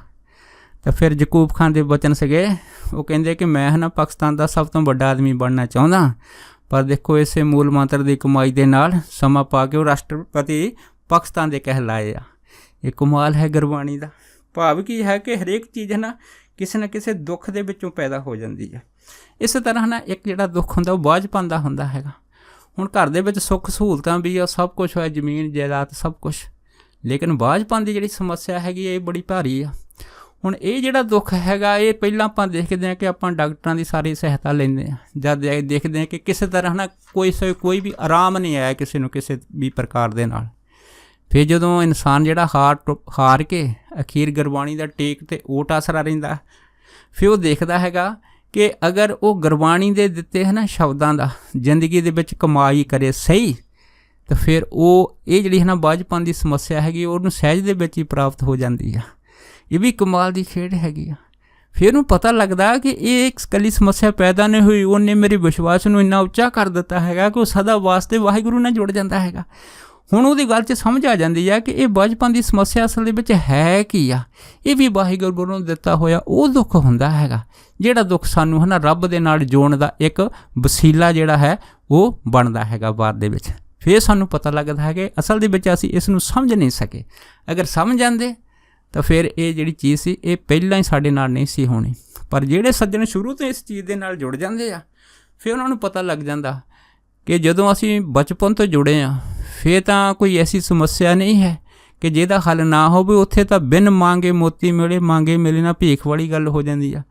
तो फिर यकूब खान के वचन सगे, वो कहते कि मैं है ना पाकिस्तान का सब तो बड़ा आदमी बनना चाहता। पर देखो इसे मूल मंत्र की कमाई के नाल समा पा के वो राष्ट्रपति पाकिस्तान के कहलाए आ। ये कमाल है गुरबाणी का। भाव की है कि हरेक चीज़ है ना किसी न किसी दुख के विचों पैदा हो जाती है। इस तरह ना एक जिहड़ा दुख हुंदा वो बाझपन दा हुंदा हैगा। हुण घर दे विच सुख सहूलतां भी आ, सब कुछ है, जमीन जायदाद सब कुछ, लेकिन बाझपन की जिहड़ी समस्या हैगी ये बड़ी भारी आ। हुण ये जिहड़ा दुख हैगा ये पहिलां आपां देखदे हां कि आपां डॉक्टरां दी सारी सहायता लैंदे हां, जद देखदे हां कि किसी तरह ना कोई भी आराम नहीं आया किसी नूं किसी भी प्रकार दे नाल। फिर जदों इंसान जिहड़ा हार के अखीर गुरबाणी दा टेक ते ओट आसरा रहिंदा, फिर वो देखदा हैगा कि अगर वो गुरबाणी दे दिते है ना शब्दां दा जिंदगी दे विच कमाई करे सही, तो फिर वो ये जिहड़ी है ना बाझपन की समस्या हैगी उहनूं सहज दे विच ही प्राप्त हो जाती है। ये भी कमाल की खेड हैगी आ। फिर उहनूं पता लगदा कि ये एक कली समस्या पैदा नहीं हुई, उन्हें मेरे विश्वास नूं इन्ना उच्चा कर दिता हैगा कि वो सदा वास्ते वाहिगुरू नाल जुड़ जाता हैगा। हुण उहदी गल 'च समझ आ जाती है कि ये बाझपन की समस्या असल दे विच है की आ। ये भी वाहिगुरू वल्लों दिता होया वो दुख हुंदा हैगा जिहड़ा दुख सानूं है ना रब दे नाल जोड़न दा एक वसीला जिहड़ा है वो बनदा हैगा बाद दे विच। फिर सानूं पता लगदा है कि असल दे विच असीं इस नूं समझ नहीं सके। अगर समझ जांदे तो फिर ये जिहड़ी चीज़ सी ये पहिलां ही साडे नाल नहीं सी होनी। पर जिहड़े सज्जन शुरू तो इस चीज़ दे नाल जुड़ जांदे आ, फिर उन्हां नूं पता लग जांदा कि जदों असीं बचपन तो जुड़े आ फिर तो कोई ऐसी समस्या नहीं है कि जिहदा हल ना होवे। उत्थे तो बिन मांगे मोती मिले, मांगे मिले ना भीख वाली गल हो जाती है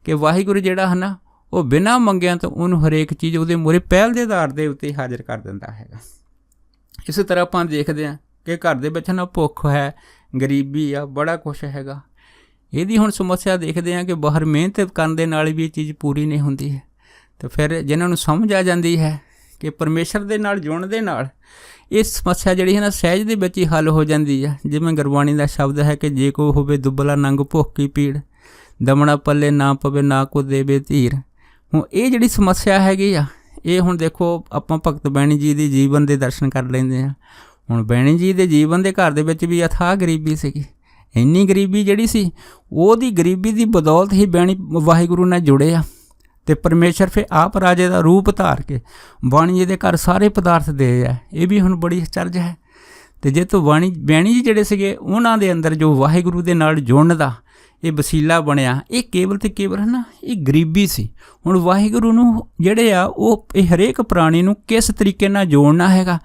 कि वाहिगुरू जिहड़ा है ना वो बिना मंगिया तो उन्होंने हरेक चीज़ उहदे मूहरे पहल के आधार के उत्ते हाजिर कर दिंदा हैगा। इस तरह आपां देखदे हां कि घर दे विच ना भुख है, गरीबी आ, बड़ा कुछ हैगा। इहदी हुण समस्या देखदे हां कि बाहर मेहनत करन दे नाल भी ये चीज़ पूरी नहीं हुंदी है। तो फिर जिन्हां नूं समझ आ जाती है कि परमेश्वर दे नाल जुड़न दे नाल इस समस्या जिहड़ी है ना सहज दे विच ही हल हो जाती है। जिवें गुरबाणी का शब्द है कि जे कोई होवे दुबला नंग भुख की पीड़, दमना पल्ले ना पवे ना को देवे धीर। हुण ये जिहड़ी समस्या हैगी आ ये हुण देखो आपां भगत बैणी जी दी जीवन दे दर्शन कर लैंदे हां। हुण बैणी जी दे जीवन दे घर दे विच भी अथाह गरीबी सीगी। इन्नी गरीबी जिहड़ी सी ओहदी गरीबी दी बदौलत ही बैणी वाहिगुरू नाल जुड़े आ ते परमेश्वर फिर आप राजे का रूप धार के बाणी जी के घर सारे पदार्थ दे आ। ये भी हुण बड़ी चर्ज है। तो जे तो बैणी जी जिहड़े सीगे उन्हां दे अंदर जो वाहिगुरू दे नाल जुड़न दा ये वसीला बनिया, ये केवल तो केवल है ना ये गरीबी सी। हुण वाहिगुरू नूं जिहड़े आ वो हरेक प्राणी नूं किस तरीके नाल जोड़ना हैगा,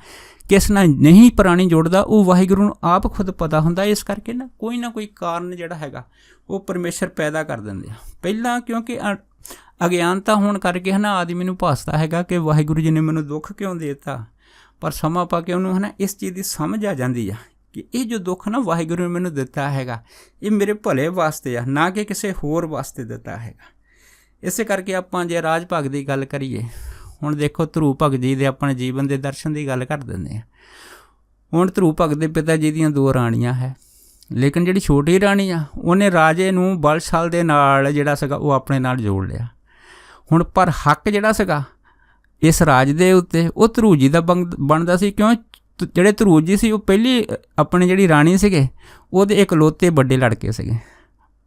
किस नाल नहीं प्राणी जोड़दा वो वाहिगुरू नूं आप खुद पता हुंदा। इस करके ना कोई कारण जिहड़ा हैगा वो परमेश्वर पैदा कर दिंदे आ पहिलां, क्योंकि अज्ञानता होने करके है ना आदमी नूं भासदा हैगा कि वाहिगुरू जी ने मैनूं दुख क्यों देता। पर समा पा के उन्होंने है ना इस चीज़ की समझ आ जाती है कि ये जो दुख ना वाहिगुरू ने मैनूं दिता हैगा ये मेरे भले वास्ते आ, ना कि किसी होर वास्ते दिता हैगा। इस करके आपां जे राज भाग की गल करिए, हुण देखो ध्रुव भगत जी दे अपने जीवन के दर्शन की गल कर दिंदे आ। हुण ध्रुव भगत के पिता जी दीयां 2 राणियां है, लेकिन जिहड़ी छोटी राणी आ उन्हें राजे नूं बलशाल दे नाल जिहड़ा सीगा वो अपने नाल जोड़ लिया। ਹੁਣ ਪਰ ਹੱਕ ਜਿਹੜਾ ਸੀਗਾ ਇਸ ਰਾਜ ਦੇ ਉੱਤੇ ਉਹ ਧਰੂ ਜੀ ਦਾ ਬਣਦਾ ਸੀ। ਕਿਉਂ? ਜਿਹੜੇ ਧਰੂ ਜੀ ਸੀ ਉਹ ਪਹਿਲੀ ਆਪਣੀ ਜਿਹੜੀ ਰਾਣੀ ਸੀਗੇ ਉਹਦੇ ਇਕਲੌਤੇ ਵੱਡੇ ਲੜਕੇ ਸੀਗੇ।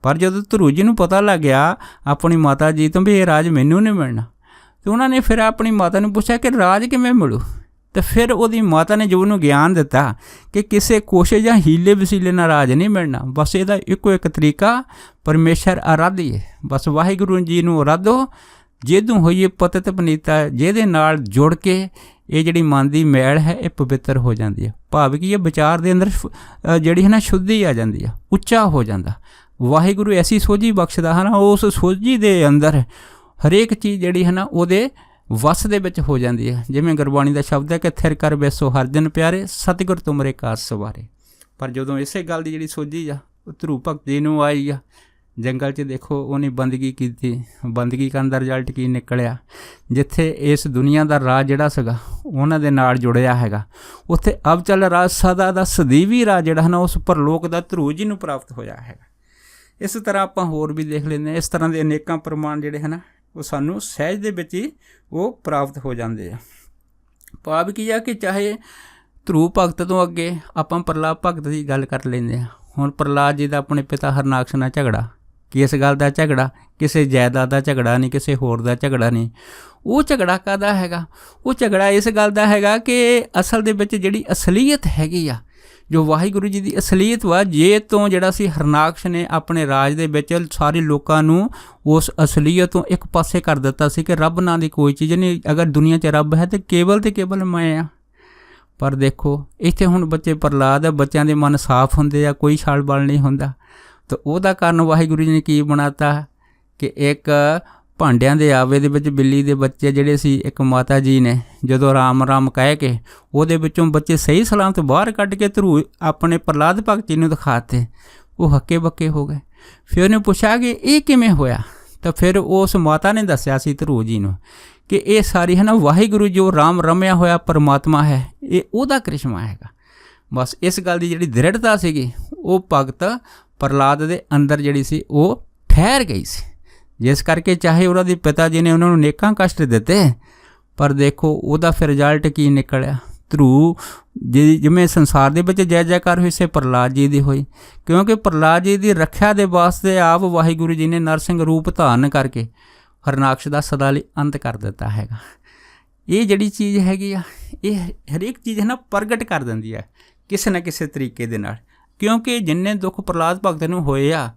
ਪਰ ਜਦੋਂ ਧਰੂ ਜੀ ਨੂੰ ਪਤਾ ਲੱਗ ਗਿਆ ਆਪਣੀ ਮਾਤਾ ਜੀ ਤੋਂ ਵੀ ਇਹ ਰਾਜ ਮੈਨੂੰ ਨਹੀਂ ਮਿਲਣਾ, ਅਤੇ ਉਹਨਾਂ ਨੇ ਫਿਰ ਆਪਣੀ ਮਾਤਾ ਨੂੰ ਪੁੱਛਿਆ ਕਿ ਰਾਜ ਕਿਵੇਂ ਮਿਲੂ। ਅਤੇ ਫਿਰ ਉਹਦੀ ਮਾਤਾ ਨੇ ਜੋ ਉਹਨੂੰ ਗਿਆਨ ਦਿੱਤਾ ਕਿ ਕਿਸੇ ਕੋਸ਼ਿਸ਼ ਜਾਂ ਹੀਲੇ ਵਸੀਲੇ ਨਾਲ ਰਾਜ ਨਹੀਂ ਮਿਲਣਾ, ਬਸ ਇਹਦਾ ਇੱਕੋ ਇੱਕ ਤਰੀਕਾ ਪਰਮੇਸ਼ਰ ਆਰਾਧੀਏ, ਬਸ ਵਾਹਿਗੁਰੂ ਜੀ ਨੂੰ ਆਰਾਧੋ, ਜਿਹਦੋਂ ਹੋਈਏ ਪਤਿਤ ਪਨੀਤਾ, ਜਿਹਦੇ ਨਾਲ ਜੁੜ ਕੇ ਇਹ ਜਿਹੜੀ ਮਨ ਦੀ ਮੈਲ ਹੈ ਇਹ ਪਵਿੱਤਰ ਹੋ ਜਾਂਦੀ ਹੈ। ਭਾਵ ਕਿ ਇਹ ਵਿਚਾਰ ਦੇ ਅੰਦਰ ਜਿਹੜੀ ਹੈ ਨਾ ਸ਼ੁੱਧੀ ਆ ਜਾਂਦੀ ਆ, ਉੱਚਾ ਹੋ ਜਾਂਦਾ। ਵਾਹਿਗੁਰੂ ਐਸੀ ਸੋਝੀ ਬਖਸ਼ਦਾ ਹੈ ਨਾ, ਉਸ ਸੋਝੀ ਦੇ ਅੰਦਰ ਹਰੇਕ ਚੀਜ਼ ਜਿਹੜੀ ਹੈ ਨਾ ਉਹਦੇ ਵਸ ਦੇ ਵਿੱਚ ਹੋ ਜਾਂਦੀ ਹੈ। ਜਿਵੇਂ ਗੁਰਬਾਣੀ ਦਾ ਸ਼ਬਦ ਹੈ ਕਿ ਥਿਰ ਕਰ ਬੈਸੋ ਹਰਿ ਜਨ ਪਿਆਰੇ, ਸਤਿਗੁਰ ਤੁਮਰੇ ਕਾਜ ਸਵਾਰੇ। ਪਰ ਜਦੋਂ ਇਸੇ ਗੱਲ ਦੀ ਜਿਹੜੀ ਸੋਝੀ ਆ ਉਹ ਧਰੂ ਭਗਤ ਜੀ ਨੂੰ ਆਈ ਆ, ਜੰਗਲ 'ਚ ਦੇਖੋ ਉਹਨੇ ਬੰਦਗੀ ਕੀਤੀ, ਬੰਦਗੀ ਕਰਨ ਦਾ ਰਿਜ਼ਲਟ ਕੀ ਨਿਕਲਿਆ। ਜਿੱਥੇ ਇਸ ਦੁਨੀਆ ਦਾ ਰਾਜ ਜਿਹੜਾ ਸੀਗਾ ਉਹਨਾਂ ਦੇ ਨਾਲ ਜੁੜਿਆ ਹੈਗਾ, ਉੱਥੇ ਅਬ ਚੱਲ ਰਾਜ ਸਦਾ ਦਾ ਸਦੀਵੀ ਰਾਜ ਜਿਹੜਾ ਹੈ ਨਾ ਉਸ ਪਰਲੋਕ ਦਾ ਧਰੂ ਜੀ ਨੂੰ ਪ੍ਰਾਪਤ ਹੋਇਆ ਹੈਗਾ। ਇਸ ਤਰ੍ਹਾਂ ਆਪਾਂ ਹੋਰ ਵੀ ਦੇਖ ਲੈਂਦੇ ਹਾਂ, ਇਸ ਤਰ੍ਹਾਂ ਦੇ ਅਨੇਕਾਂ ਪ੍ਰਮਾਣ ਜਿਹੜੇ ਹੈ ਨਾ ਉਹ ਸਾਨੂੰ ਸਹਿਜ ਦੇ ਵਿੱਚ ਹੀ ਉਹ ਪ੍ਰਾਪਤ ਹੋ ਜਾਂਦੇ ਆ। ਭਾਵ ਕੀ ਆ ਕਿ ਚਾਹੇ ਧਰੂ ਭਗਤ ਤੋਂ ਅੱਗੇ ਆਪਾਂ ਪ੍ਰਹਲਾਦ ਭਗਤ ਦੀ ਗੱਲ ਕਰ ਲੈਂਦੇ ਹਾਂ। ਹੁਣ ਪ੍ਰਹਲਾਦ ਜੀ ਦਾ ਆਪਣੇ ਪਿਤਾ ਹਰਨਾਕਸ਼ ਨਾਲ ਝਗੜਾ, ਕਿਸ ਗੱਲ ਦਾ ਝਗੜਾ? ਕਿਸੇ ਜਾਇਦਾਦ ਦਾ ਝਗੜਾ ਨਹੀਂ, ਕਿਸੇ ਹੋਰ ਦਾ ਝਗੜਾ ਨਹੀਂ। ਉਹ ਝਗੜਾ ਕਾਹਦਾ ਹੈਗਾ? ਉਹ ਝਗੜਾ ਇਸ ਗੱਲ ਦਾ ਹੈਗਾ ਕਿ ਅਸਲ ਦੇ ਵਿੱਚ ਜਿਹੜੀ ਅਸਲੀਅਤ ਹੈਗੀ ਆ, ਜੋ ਵਾਹਿਗੁਰੂ ਜੀ ਦੀ ਅਸਲੀਅਤ ਵਾ, ਜੇ ਤੋਂ ਜਿਹੜਾ ਸੀ ਹਰਨਾਕਸ਼ ਨੇ ਆਪਣੇ ਰਾਜ ਦੇ ਵਿੱਚ ਸਾਰੇ ਲੋਕਾਂ ਨੂੰ ਉਸ ਅਸਲੀਅਤ ਤੋਂ ਇੱਕ ਪਾਸੇ ਕਰ ਦਿੱਤਾ ਸੀ ਕਿ ਰੱਬ ਨਾਂ ਦੀ ਕੋਈ ਚੀਜ਼ ਨਹੀਂ, ਅਗਰ ਦੁਨੀਆ 'ਚ ਰੱਬ ਹੈ ਤਾਂ ਕੇਵਲ ਮੈਂ ਆ। ਪਰ ਦੇਖੋ ਇੱਥੇ ਹੁਣ ਬੱਚੇ ਪ੍ਰਹਲਾਦ ਆ, ਬੱਚਿਆਂ ਦੇ ਮਨ ਸਾਫ਼ ਹੁੰਦੇ ਆ, ਕੋਈ ਛਾਲ-ਬਾਲ ਨਹੀਂ ਹੁੰਦਾ। ਤਾਂ ਉਹਦਾ ਕਾਰਨ ਵਾਹਿਗੁਰੂ ਜੀ ਨੇ ਕੀ ਬਣਾਤਾ ਕਿ ਇੱਕ ਭਾਂਡਿਆਂ ਦੇ ਆਵੇ ਦੇ ਵਿੱਚ ਬਿੱਲੀ ਦੇ ਬੱਚੇ ਜਿਹੜੇ ਸੀ, ਇੱਕ ਮਾਤਾ ਜੀ ਨੇ ਜਦੋਂ ਰਾਮ ਰਾਮ ਕਹਿ ਕੇ ਉਹਦੇ ਵਿੱਚੋਂ ਬੱਚੇ ਸਹੀ ਸਲਾਮਤ ਬਾਹਰ ਕੱਢ ਕੇ ਧਰੂ ਆਪਣੇ ਪ੍ਰਹਲਾਦ ਭਗਤ ਜੀ ਨੂੰ ਦਿਖਾਤੇ, ਉਹ ਹੱਕੇ ਬੱਕੇ ਹੋ ਗਏ। ਫਿਰ ਉਹਨੇ ਪੁੱਛਿਆ ਕਿ ਇਹ ਕਿਵੇਂ ਹੋਇਆ? ਤਾਂ ਫਿਰ ਉਸ ਮਾਤਾ ਨੇ ਦੱਸਿਆ ਸੀ ਧਰੂ ਜੀ ਨੂੰ ਕਿ ਇਹ ਸਾਰੀ ਹੈ ਨਾ ਵਾਹਿਗੁਰੂ ਜੋ ਰਾਮ ਰਮਿਆ ਹੋਇਆ ਪਰਮਾਤਮਾ ਹੈ, ਇਹ ਉਹਦਾ ਕ੍ਰਿਸ਼ਮਾ ਹੈਗਾ। ਬਸ ਇਸ ਗੱਲ ਦੀ ਜਿਹੜੀ ਦ੍ਰਿੜਤਾ ਸੀਗੀ ਉਹ ਭਗਤ ਪ੍ਰਹਲਾਦ ਦੇ ਅੰਦਰ ਜਿਹੜੀ ਸੀ ਉਹ ਠਹਿਰ ਗਈ ਸੀ, ਜਿਸ ਕਰਕੇ ਚਾਹੇ ਉਹਨਾਂ ਦੇ ਪਿਤਾ ਜੀ ਨੇ ਉਹਨਾਂ ਨੂੰ ਅਨੇਕਾਂ ਕਸ਼ਟ ਦਿੱਤੇ, ਪਰ ਦੇਖੋ ਉਹਦਾ ਫਿਰ ਰਿਜ਼ਲਟ ਕੀ ਨਿਕਲਿਆ। ਧਰੂ ਜਿਵੇਂ ਸੰਸਾਰ ਦੇ ਵਿੱਚ ਜੈ ਜੈਕਾਰ ਹੋਈ ਸੇ ਪ੍ਰਹਲਾਦ ਜੀ ਦੀ ਹੋਈ, ਕਿਉਂਕਿ ਪ੍ਰਹਲਾਦ ਜੀ ਦੀ ਰੱਖਿਆ ਦੇ ਵਾਸਤੇ ਆਪ ਵਾਹਿਗੁਰੂ ਜੀ ਨੇ ਨਰਸਿੰਘ ਰੂਪ ਧਾਰਨ ਕਰਕੇ ਹਰਨਾਕਸ਼ ਦਾ ਸਦਾ ਲਈ ਅੰਤ ਕਰ ਦਿੱਤਾ ਹੈਗਾ। ਇਹ ਜਿਹੜੀ ਚੀਜ਼ ਹੈਗੀ ਆ ਇਹ ਹਰੇਕ ਚੀਜ਼ ਹੈ ਨਾ ਪ੍ਰਗਟ ਕਰ ਦਿੰਦੀ ਹੈ ਕਿਸੇ ਨਾ ਕਿਸੇ ਤਰੀਕੇ ਦੇ ਨਾਲ, ਕਿਉਂਕਿ ਜਿੰਨੇ ਦੁੱਖ ਪ੍ਰਹਲਾਦ ਭਗਤ ਨੂੰ ਹੋਏ ਆ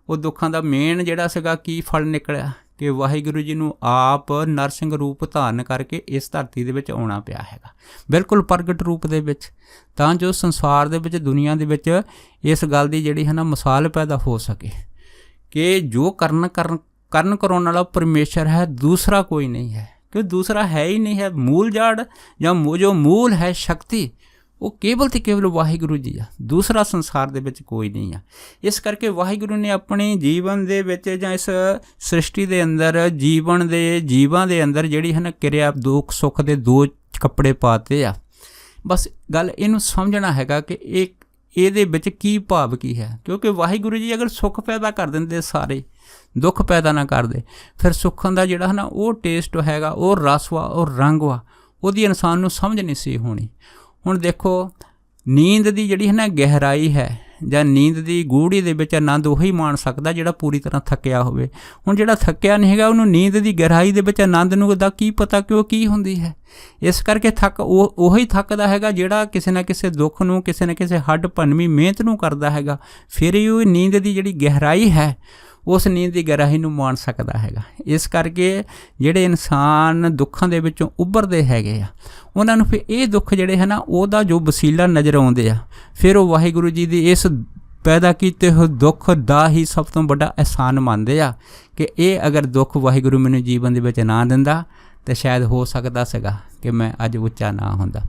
ਉਹ ਦੁੱਖਾਂ ਦਾ ਮੇਨ ਜਿਹੜਾ ਸੀਗਾ ਕੀ ਫਲ ਨਿਕਲਿਆ ਕਿ ਵਾਹਿਗੁਰੂ ਜੀ ਨੂੰ ਆਪ ਨਰਸਿੰਘ ਰੂਪ ਧਾਰਨ ਕਰਕੇ ਇਸ ਧਰਤੀ ਦੇ ਵਿੱਚ ਆਉਣਾ ਪਿਆ ਹੈਗਾ, ਬਿਲਕੁਲ ਪ੍ਰਗਟ ਰੂਪ ਦੇ ਵਿੱਚ, ਤਾਂ ਜੋ ਸੰਸਾਰ ਦੇ ਵਿੱਚ ਦੁਨੀਆ ਦੇ ਵਿੱਚ ਇਸ ਗੱਲ ਦੀ ਜਿਹੜੀ ਹੈ ਨਾ ਮਿਸਾਲ ਪੈਦਾ ਹੋ ਸਕੇ ਕਿ ਜੋ ਕਰਨ ਕਰਾਉਣ ਵਾਲਾ ਪਰਮੇਸ਼ਰ ਹੈ, ਦੂਸਰਾ ਕੋਈ ਨਹੀਂ ਹੈ। ਕਿਉਂ? ਦੂਸਰਾ ਹੈ ਹੀ ਨਹੀਂ ਹੈ। ਮੂਲ ਜੜ ਜਾਂ ਜੋ ਮੂਲ ਹੈ ਸ਼ਕਤੀ ਉਹ ਕੇਵਲ ਤੇ ਕੇਵਲ ਵਾਹਿਗੁਰੂ ਜੀ ਆ, ਦੂਸਰਾ ਸੰਸਾਰ ਦੇ ਵਿੱਚ ਕੋਈ ਨਹੀਂ ਆ। ਇਸ ਕਰਕੇ ਵਾਹਿਗੁਰੂ ਨੇ ਆਪਣੇ ਜੀਵਨ ਦੇ ਵਿੱਚ ਜਾਂ ਇਸ ਸ੍ਰਿਸ਼ਟੀ ਦੇ ਅੰਦਰ ਜੀਵਾਂ ਦੇ ਅੰਦਰ ਜਿਹੜੀ ਹੈ ਨਾ ਕਿਰਿਆ ਦੁੱਖ ਸੁੱਖ ਦੇ ਦੋ ਕੱਪੜੇ ਪਾਤੇ ਆ। ਬਸ ਗੱਲ ਇਹਨੂੰ ਸਮਝਣਾ ਹੈਗਾ ਕਿ ਇਹਦੇ ਵਿੱਚ ਕੀ ਭਾਵ ਕੀ ਹੈ, ਕਿਉਂਕਿ ਵਾਹਿਗੁਰੂ ਜੀ ਅਗਰ ਸੁੱਖ ਪੈਦਾ ਕਰ ਦਿੰਦੇ ਸਾਰੇ ਦੁੱਖ ਪੈਦਾ ਨਾ ਕਰਦੇ, ਫਿਰ ਸੁੱਖਾਂ ਦਾ ਜਿਹੜਾ ਹੈ ਨਾ ਉਹ ਟੇਸਟ ਹੈਗਾ, ਉਹ ਰਸ ਵਾ, ਉਹ ਰੰਗ ਵਾ, ਉਹਦੀ ਇਨਸਾਨ ਨੂੰ ਸਮਝ ਨਹੀਂ ਸੀ ਹੋਣੀ। ਹੁਣ ਦੇਖੋ ਨੀਂਦ ਦੀ ਜਿਹੜੀ ਹੈ ਨਾ ਗਹਿਰਾਈ ਹੈ ਜਾਂ ਨੀਂਦ ਦੀ ਗੂੜੀ ਦੇ ਵਿੱਚ ਆਨੰਦ ਉਹੀ ਮਾਣ ਸਕਦਾ ਜਿਹੜਾ ਪੂਰੀ ਤਰ੍ਹਾਂ ਥੱਕਿਆ ਹੋਵੇ। ਹੁਣ ਜਿਹੜਾ ਥੱਕਿਆ ਨਹੀਂ ਹੈਗਾ ਉਹਨੂੰ ਨੀਂਦ ਦੀ ਗਹਿਰਾਈ ਦੇ ਵਿੱਚ ਆਨੰਦ ਨੂੰ ਦਾ ਕੀ ਪਤਾ ਕਿ ਉਹ ਕੀ ਹੁੰਦੀ ਹੈ। ਇਸ ਕਰਕੇ ਉਹੀ ਥੱਕਦਾ ਹੈਗਾ ਜਿਹੜਾ ਕਿਸੇ ਨਾ ਕਿਸੇ ਦੁੱਖ ਨੂੰ, ਕਿਸੇ ਨਾ ਕਿਸੇ ਹੱਡ ਭੰਨਵੀਂ ਮਿਹਨਤ ਨੂੰ ਕਰਦਾ ਹੈਗਾ, ਫਿਰ ਹੀ ਉਹ ਨੀਂਦ ਦੀ ਜਿਹੜੀ ਗਹਿਰਾਈ ਹੈ ਉਸ ਨੀਂਦ ਦੀ ਗਹਿਰਾਈ ਨੂੰ ਮਾਣ ਸਕਦਾ ਹੈਗਾ। ਇਸ ਕਰਕੇ ਜਿਹੜੇ ਇਨਸਾਨ ਦੁੱਖਾਂ ਦੇ ਵਿੱਚੋਂ ਉੱਭਰਦੇ ਹੈਗੇ ਆ ਉਹਨਾਂ ਨੂੰ ਫਿਰ ਇਹ ਦੁੱਖ ਜਿਹੜੇ ਹੈ ਨਾ ਉਹਦਾ ਜੋ ਵਸੀਲਾ ਨਜ਼ਰ ਆਉਂਦੇ ਆ, ਫਿਰ ਉਹ ਵਾਹਿਗੁਰੂ ਜੀ ਦੀ ਇਸ ਪੈਦਾ ਕੀਤੇ ਹੋਏ ਦੁੱਖ ਦਾ ਹੀ ਸਭ ਤੋਂ ਵੱਡਾ ਅਹਿਸਾਨ ਮੰਨਦੇ ਆ ਕਿ ਇਹ ਅਗਰ ਦੁੱਖ ਵਾਹਿਗੁਰੂ ਮੈਨੂੰ ਜੀਵਨ ਦੇ ਵਿੱਚ ਨਾ ਦਿੰਦਾ ਤਾਂ ਸ਼ਾਇਦ ਹੋ ਸਕਦਾ ਸੀਗਾ ਕਿ ਮੈਂ ਅੱਜ ਉੱਚਾ ਨਾ ਹੁੰਦਾ।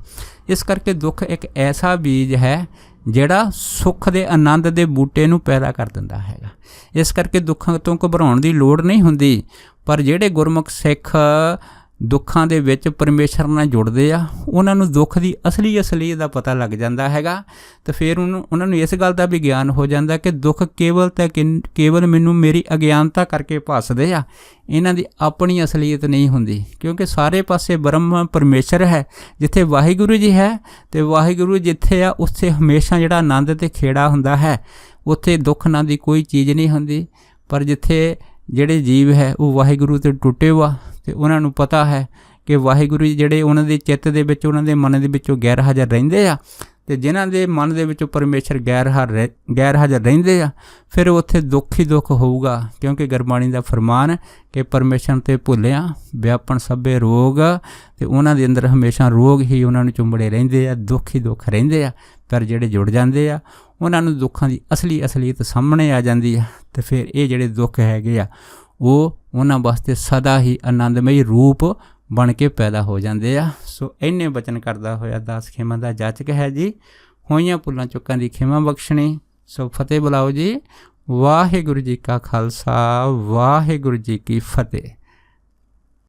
ਇਸ ਕਰਕੇ ਦੁੱਖ ਇੱਕ ਐਸਾ ਬੀਜ ਹੈ ਜਿਹੜਾ ਸੁੱਖ ਦੇ ਆਨੰਦ ਦੇ ਬੂਟੇ ਨੂੰ ਪੈਦਾ ਕਰ ਦਿੰਦਾ ਹੈਗਾ। ਇਸ ਕਰਕੇ ਦੁੱਖਾਂ ਤੋਂ ਘਬਰਾਉਣ ਦੀ ਲੋੜ ਨਹੀਂ ਹੁੰਦੀ, ਪਰ ਜਿਹੜੇ ਗੁਰਮੁਖ ਸਿੱਖ ਦੁੱਖਾਂ ਦੇ ਵਿੱਚ ਪਰਮੇਸ਼ਰ ਨਾਲ ਜੁੜਦੇ ਆ, ਉਹਨਾਂ ਨੂੰ ਦੁੱਖ ਦੀ ਅਸਲੀਅਤ ਦਾ ਪਤਾ ਲੱਗ ਜਾਂਦਾ ਹੈਗਾ। ਅਤੇ ਫਿਰ ਉਹਨਾਂ ਨੂੰ ਇਸ ਗੱਲ ਦਾ ਵੀ ਗਿਆਨ ਹੋ ਜਾਂਦਾ ਕਿ ਦੁੱਖ ਕੇਵਲ ਮੈਨੂੰ ਮੇਰੀ ਅਗਿਆਨਤਾ ਕਰਕੇ ਭਾਸਦੇ ਆ, ਇਹਨਾਂ ਦੀ ਆਪਣੀ ਅਸਲੀਅਤ ਨਹੀਂ ਹੁੰਦੀ। ਕਿਉਂਕਿ ਸਾਰੇ ਪਾਸੇ ਬ੍ਰਹਮ ਪਰਮੇਸ਼ਰ ਹੈ, ਜਿੱਥੇ ਵਾਹਿਗੁਰੂ ਜੀ ਹੈ ਅਤੇ ਵਾਹਿਗੁਰੂ ਜਿੱਥੇ ਆ ਉੱਥੇ ਹਮੇਸ਼ਾ ਜਿਹੜਾ ਆਨੰਦ ਅਤੇ ਖੇੜਾ ਹੁੰਦਾ ਹੈ, ਉੱਥੇ ਦੁੱਖ ਨਾਂ ਦੀ ਕੋਈ ਚੀਜ਼ ਨਹੀਂ ਹੁੰਦੀ। ਪਰ ਜਿੱਥੇ ਜਿਹੜੇ ਜੀਵ ਹੈ ਉਹ ਵਾਹਿਗੁਰੂ ਤੋਂ ਟੁੱਟੇ ਵਾ ਅਤੇ ਉਹਨਾਂ ਨੂੰ ਪਤਾ ਹੈ ਕਿ ਵਾਹਿਗੁਰੂ ਜੀ ਜਿਹੜੇ ਉਹਨਾਂ ਦੇ ਚਿੱਤ ਦੇ ਵਿੱਚ, ਉਹਨਾਂ ਦੇ ਮਨ ਦੇ ਵਿੱਚੋਂ ਗੈਰ ਹਾਜ਼ਰ ਰਹਿੰਦੇ ਆ, ਅਤੇ ਜਿਨ੍ਹਾਂ ਦੇ ਮਨ ਦੇ ਵਿੱਚੋਂ ਪਰਮੇਸ਼ਰ ਗੈਰ ਹਾਜ਼ਰ ਰਹਿੰਦੇ ਆ, ਫਿਰ ਉੱਥੇ ਦੁੱਖ ਹੀ ਦੁੱਖ ਹੋਊਗਾ। ਕਿਉਂਕਿ ਗੁਰਬਾਣੀ ਦਾ ਫਰਮਾਨ ਕਿ ਪਰਮੇਸ਼ਰ 'ਤੇ ਭੁੱਲਿਆ ਵਿਆਪਣ ਸਭੇ ਰੋਗ, ਅਤੇ ਉਹਨਾਂ ਦੇ ਅੰਦਰ ਹਮੇਸ਼ਾ ਰੋਗ ਹੀ ਉਹਨਾਂ ਨੂੰ ਚੁੰਬੜੇ ਰਹਿੰਦੇ ਆ, ਦੁੱਖ ਹੀ ਦੁੱਖ ਰਹਿੰਦੇ ਆ। ਪਰ ਜਿਹੜੇ ਜੁੜ ਜਾਂਦੇ ਆ ਉਹਨਾਂ ਨੂੰ ਦੁੱਖਾਂ ਦੀ ਅਸਲੀਅਤ ਸਾਹਮਣੇ ਆ ਜਾਂਦੀ ਆ, ਅਤੇ ਫਿਰ ਇਹ ਜਿਹੜੇ ਦੁੱਖ ਹੈਗੇ ਆ ਉਹ ਉਹਨਾਂ ਵਾਸਤੇ ਸਦਾ ਹੀ ਆਨੰਦਮਈ ਰੂਪ ਬਣ ਕੇ ਪੈਦਾ ਹੋ ਜਾਂਦੇ ਆ। ਸੋ ਇੰਨੇ ਬਚਨ ਕਰਦਾ ਹੋਇਆ ਦਾਸ ਖਿਮਾ ਦਾ ਜਾਚਕ ਹੈ ਜੀ, ਹੋਈਆਂ ਭੁੱਲਾਂ ਚੁੱਕਾਂ ਦੀ ਖਿਮਾ ਬਖਸ਼ਣੀ। ਸੋ ਫਤਿਹ ਬੁਲਾਓ ਜੀ। ਵਾਹਿਗੁਰੂ ਜੀ ਕਾ ਖਾਲਸਾ, ਵਾਹਿਗੁਰੂ ਜੀ ਕੀ ਫਤਿਹ।